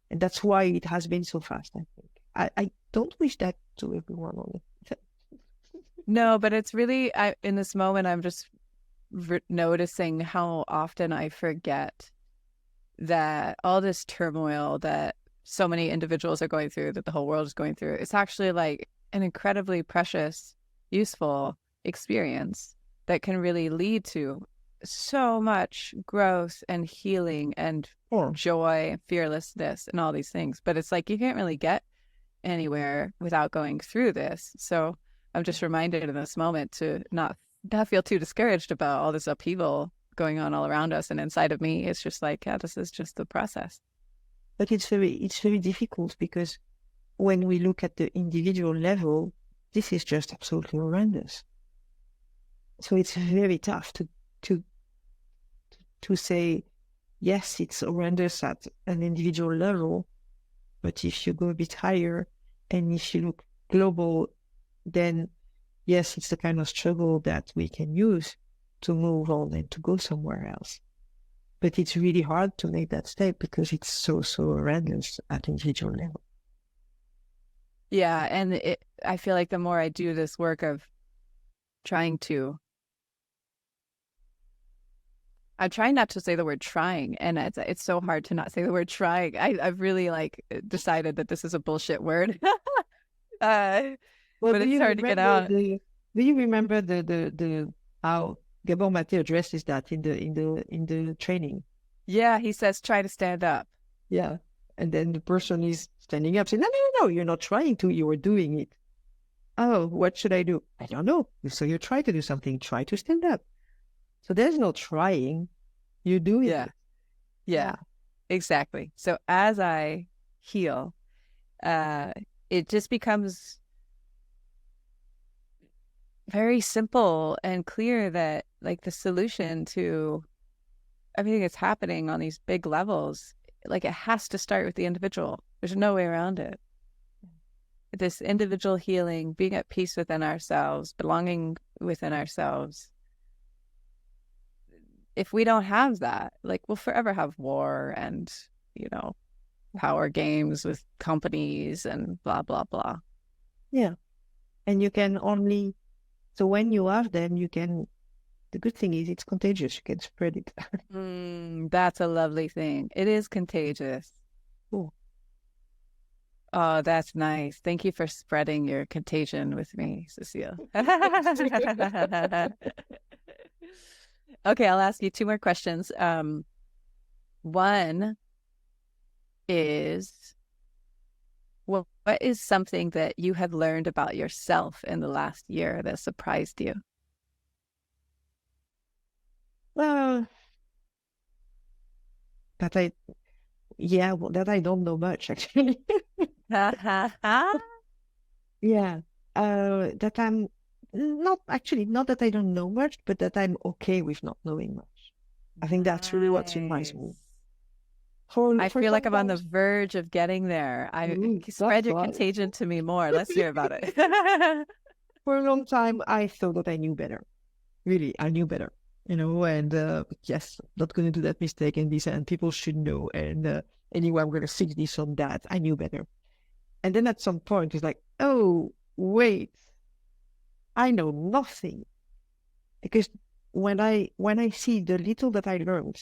And that's why it has been so fast, I think. I don't wish that to everyone on it. No, but it's really, in this moment, I'm just noticing how often I forget that all this turmoil that so many individuals are going through, that the whole world is going through, it's actually like an incredibly precious, useful experience that can really lead to so much growth and healing and joy and fearlessness and all these things. But it's like you can't really get anywhere without going through this. So I'm just reminded in this moment to not feel too discouraged about all this upheaval going on all around us and inside of me. It's just like, yeah, this is just the process. But it's very difficult because when we look at the individual level, this is just absolutely horrendous. So it's very tough to say, yes, it's horrendous at an individual level, but if you go a bit higher and if you look global, then yes, it's the kind of struggle that we can use to move on and to go somewhere else. But it's really hard to make that step because it's so horrendous at individual level. Yeah, and I feel like the more I do this work of I'm trying not to say the word trying, and it's so hard to not say the word trying. I've really like decided that this is a bullshit word. But it's hard to get out. Do you remember the how Gabor Mate addresses that in the training? Yeah, he says try to stand up. Yeah, and then the person is standing up saying, no, you're not trying to, you are doing it. Oh, what should I do? I don't know. So you try to do something, try to stand up. So there's no trying, you do it. Yeah, exactly. So as I heal, it just becomes very simple and clear that like the solution to everything that's happening on these big levels, like it has to start with the individual. There's no way around it. This individual healing, being at peace within ourselves, belonging within ourselves. If we don't have that, like we'll forever have war and, power games with companies and blah, blah, blah. Yeah. And you can only, so when you have them, the good thing is it's contagious. You can spread it. That's a lovely thing. It is contagious. Cool. Oh, that's nice. Thank you for spreading your contagion with me, Cecile. Okay, I'll ask you two more questions. One is, what is something that you have learned about yourself in the last year that surprised you? Well, that I don't know much, actually. Yeah. That I'm not that I don't know much, but that I'm okay with not knowing much. I think that's really what surprised me. I feel like I'm on the verge of getting there. Spread your contagion to me more. Let's hear about it. For a long time, I thought that I knew better. Really, I knew better. And yes, not going to do that mistake and people should know. And anyway, I'm going to fix this on that. I knew better. And then at some point, it's like, oh, wait, I know nothing. Because when I see the little that I learned,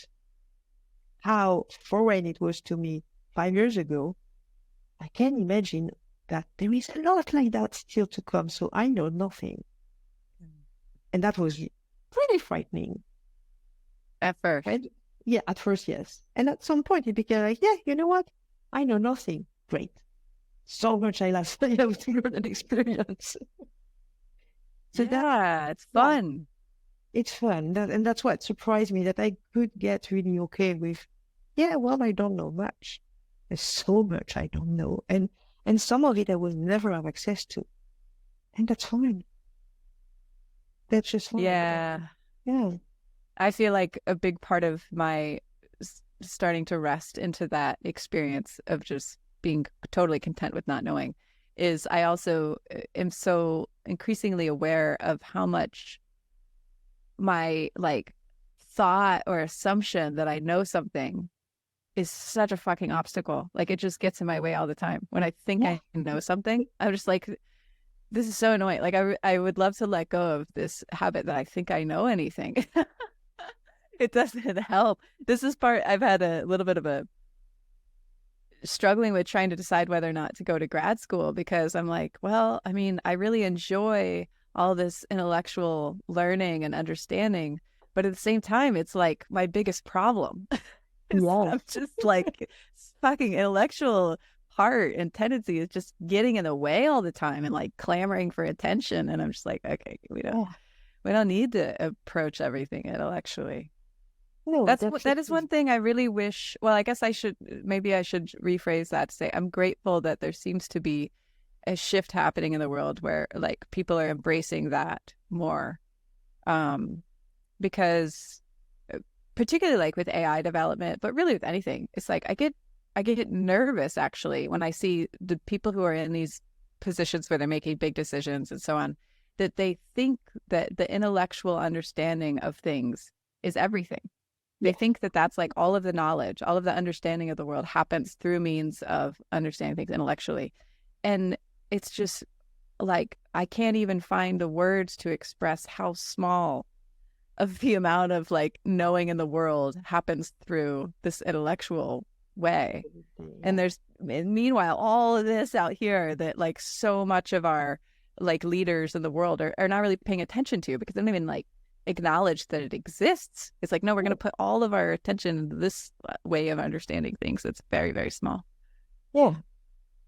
how foreign it was to me 5 years ago, I can imagine that there is a lot like that still to come. So I know nothing. And that was really frightening. At first. Yeah, at first, yes. And at some point it became like, yeah, you know what? I know nothing. Great. So much I have to learn and experience. So yeah, it's fun. it's fun. And that's what surprised me, that I could get really okay with, yeah, well, I don't know much. There's so much I don't know. And some of it I will never have access to. And that's fine. That's just fine. Yeah. Yeah. I feel like a big part of my starting to rest into that experience of just being totally content with not knowing is I also am so increasingly aware of how much my like thought or assumption that I know something is such a fucking obstacle. Like it just gets in my way all the time. When I think Yeah. I know something, I'm just like, this is so annoying. Like I would love to let go of this habit that I think I know anything. It doesn't help. This is part I've had a little bit of a struggling with trying to decide whether or not to go to grad school, because I'm like, well, I mean, I really enjoy all this intellectual learning and understanding, but at the same time, it's like my biggest problem. Yeah. I'm just like fucking intellectual part and tendency is just getting in the way all the time and like clamoring for attention. And I'm just like, okay, we don't need to approach everything intellectually. No, That is one thing I really wish. Well, I guess maybe I should rephrase that to say I'm grateful that there seems to be a shift happening in the world where like people are embracing that more. Because particularly like with AI development, but really with anything, it's like I get nervous actually when I see the people who are in these positions where they're making big decisions and so on, that they think that the intellectual understanding of things is everything. They think that that's like all of the knowledge, all of the understanding of the world happens through means of understanding things intellectually. And it's just like, I can't even find the words to express how small of the amount of like knowing in the world happens through this intellectual way. And meanwhile, all of this out here that like so much of our like leaders in the world are not really paying attention to, because they don't even like acknowledge that it exists. It's like, no, we're going to put all of our attention into this way of understanding things that's very, very small. Yeah.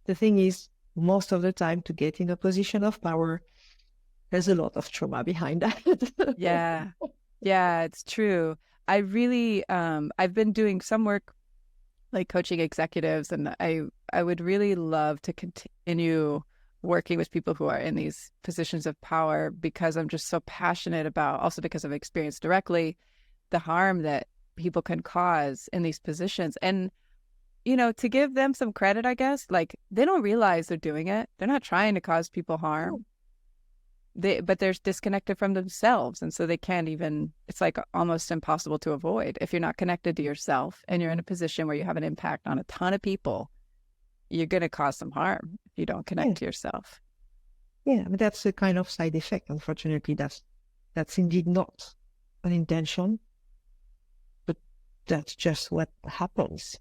The thing is, most of the time, to get in a position of power, there's a lot of trauma behind that. Yeah, it's true. I really, I've been doing some work like coaching executives, and I would really love to continue working with people who are in these positions of power, because I'm just so passionate about, also because I've experienced directly the harm that people can cause in these positions. And, you know, to give them some credit, I guess, like they don't realize they're doing it. They're not trying to cause people harm. But they're disconnected from themselves. And so they can't even, it's like almost impossible to avoid. If you're not connected to yourself and you're in a position where you have an impact on a ton of people, you're going to cause some harm if you don't connect to yourself. Yeah, but that's a kind of side effect. Unfortunately, that's indeed not an intention, but that's just what happens.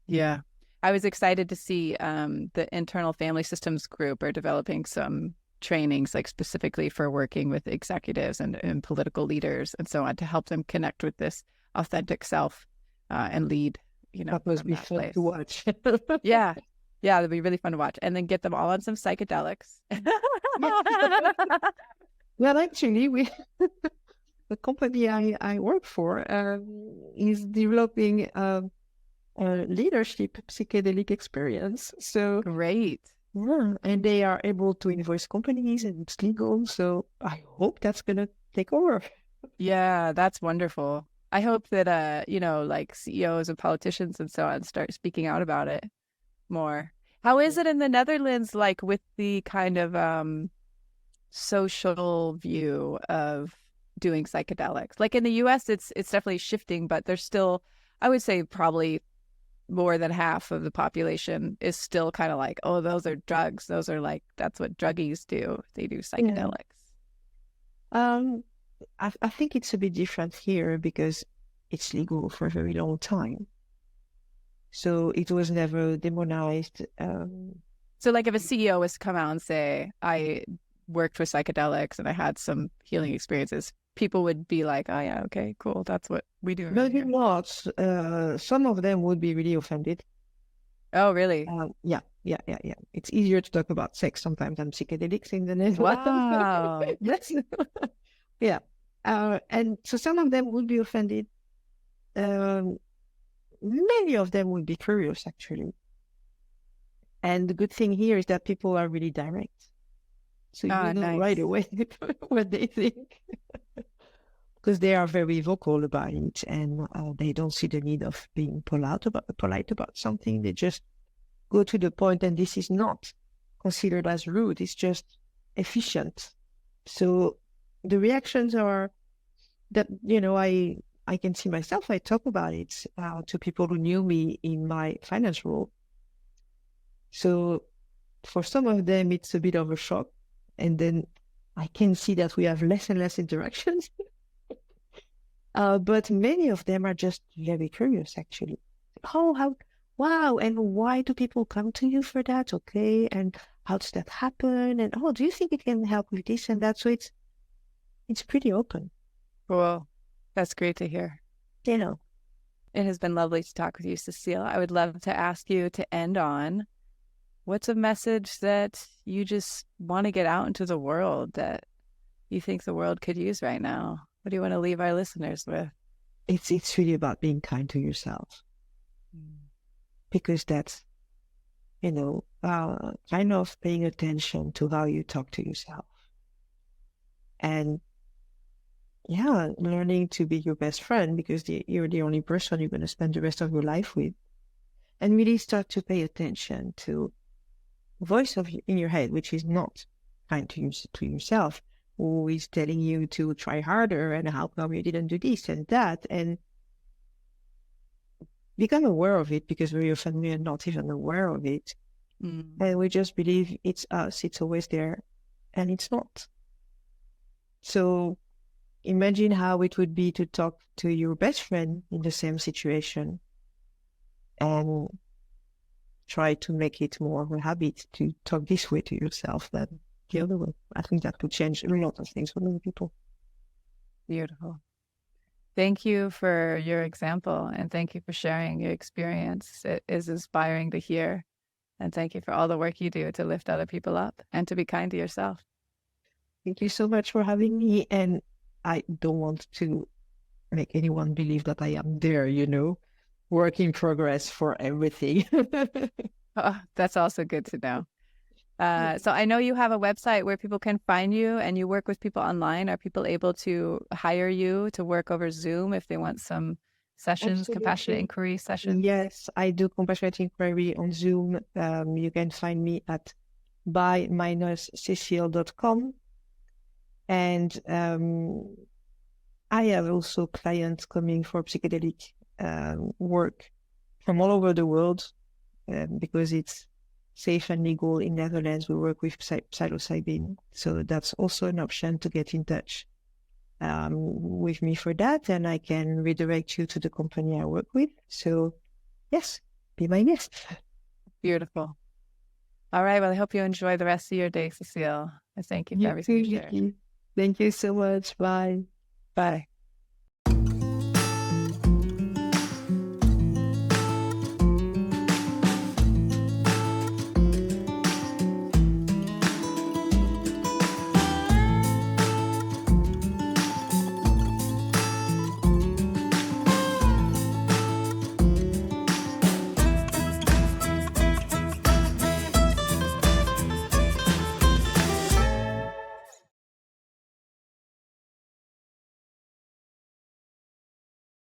Yeah. I was excited to see the internal family systems group are developing some trainings like specifically for working with executives and political leaders and so on, to help them connect with this authentic self and lead. You know, that must be fun to watch. Yeah, that'd be really fun to watch, and then get them all on some psychedelics. Well, actually, the company I work for is developing a leadership psychedelic experience. So great. Yeah, and they are able to invoice companies, and it's legal. So I hope that's gonna take over. Yeah, that's wonderful. I hope that you know, like CEOs and politicians and so on start speaking out about it more. How is it in the Netherlands, like with the kind of social view of doing psychedelics? Like in the US, it's definitely shifting, but there's still, I would say probably more than half of the population is still kind of like, oh, those are drugs. Those are like, that's what druggies do. They do psychedelics. Yeah. I think it's a bit different here because it's legal for a very long time. So it was never demonized. So like if a CEO was to come out and say, I worked with psychedelics and I had some healing experiences, people would be like, oh yeah, okay, cool. That's what we do. Maybe not. Some of them would be really offended. Oh, really? Yeah. It's easier to talk about sex sometimes than psychedelics in the Netherlands. Wow. Yes. Yeah. And so some of them would be offended. Many of them would be curious, actually. And the good thing here is that people are really direct. So you know Nice. right away what they think. Because they are very vocal about it, and they don't see the need of being polite about something. They just go to the point, and this is not considered as rude. It's just efficient. So the reactions are that, I can see myself. I talk about it to people who knew me in my finance role. So for some of them, it's a bit of a shock, and then I can see that we have less and less interactions. But many of them are just very curious, actually. Oh, wow, and why do people come to you for that? Okay, and how does that happen? And do you think it can help with this and that? So it's pretty open. Cool. That's great to hear. It has been lovely to talk with you, Cecile. I would love to ask you to end on, what's a message that you just want to get out into the world that you think the world could use right now? What do you want to leave our listeners with? It's really about being kind to yourself. Because that's, kind of paying attention to how you talk to yourself. And learning to be your best friend, because you're the only person you're going to spend the rest of your life with. And really start to pay attention to voice in your head, which is not kind to yourself, who is telling you to try harder and how come you didn't do this and that, and become aware of it, because very often we are not even aware of it. And we just believe it's us, it's always there, and it's not. So imagine how it would be to talk to your best friend in the same situation, and try to make it more of a habit to talk this way to yourself than the other way. I think that could change a lot of things for many people. Beautiful. Thank you for your example, and thank you for sharing your experience. It is inspiring to hear. And thank you for all the work you do to lift other people up and to be kind to yourself. Thank you so much for having me. And I don't want to make anyone believe that I am there, work in progress for everything. Oh, that's also good to know. So I know you have a website where people can find you, and you work with people online. Are people able to hire you to work over Zoom if they want some sessions, Absolutely. Compassionate inquiry sessions? Yes, I do compassionate inquiry on Zoom. You can find me at by-cecile.com. And I have also clients coming for psychedelic work from all over the world, because it's safe and legal in Netherlands. We work with psilocybin. So that's also an option to get in touch with me for that. And I can redirect you to the company I work with. So yes, be my guest. Beautiful. All right. Well, I hope you enjoy the rest of your day, Cecile. And thank you for everything you shared. Thank you so much. Bye. Bye.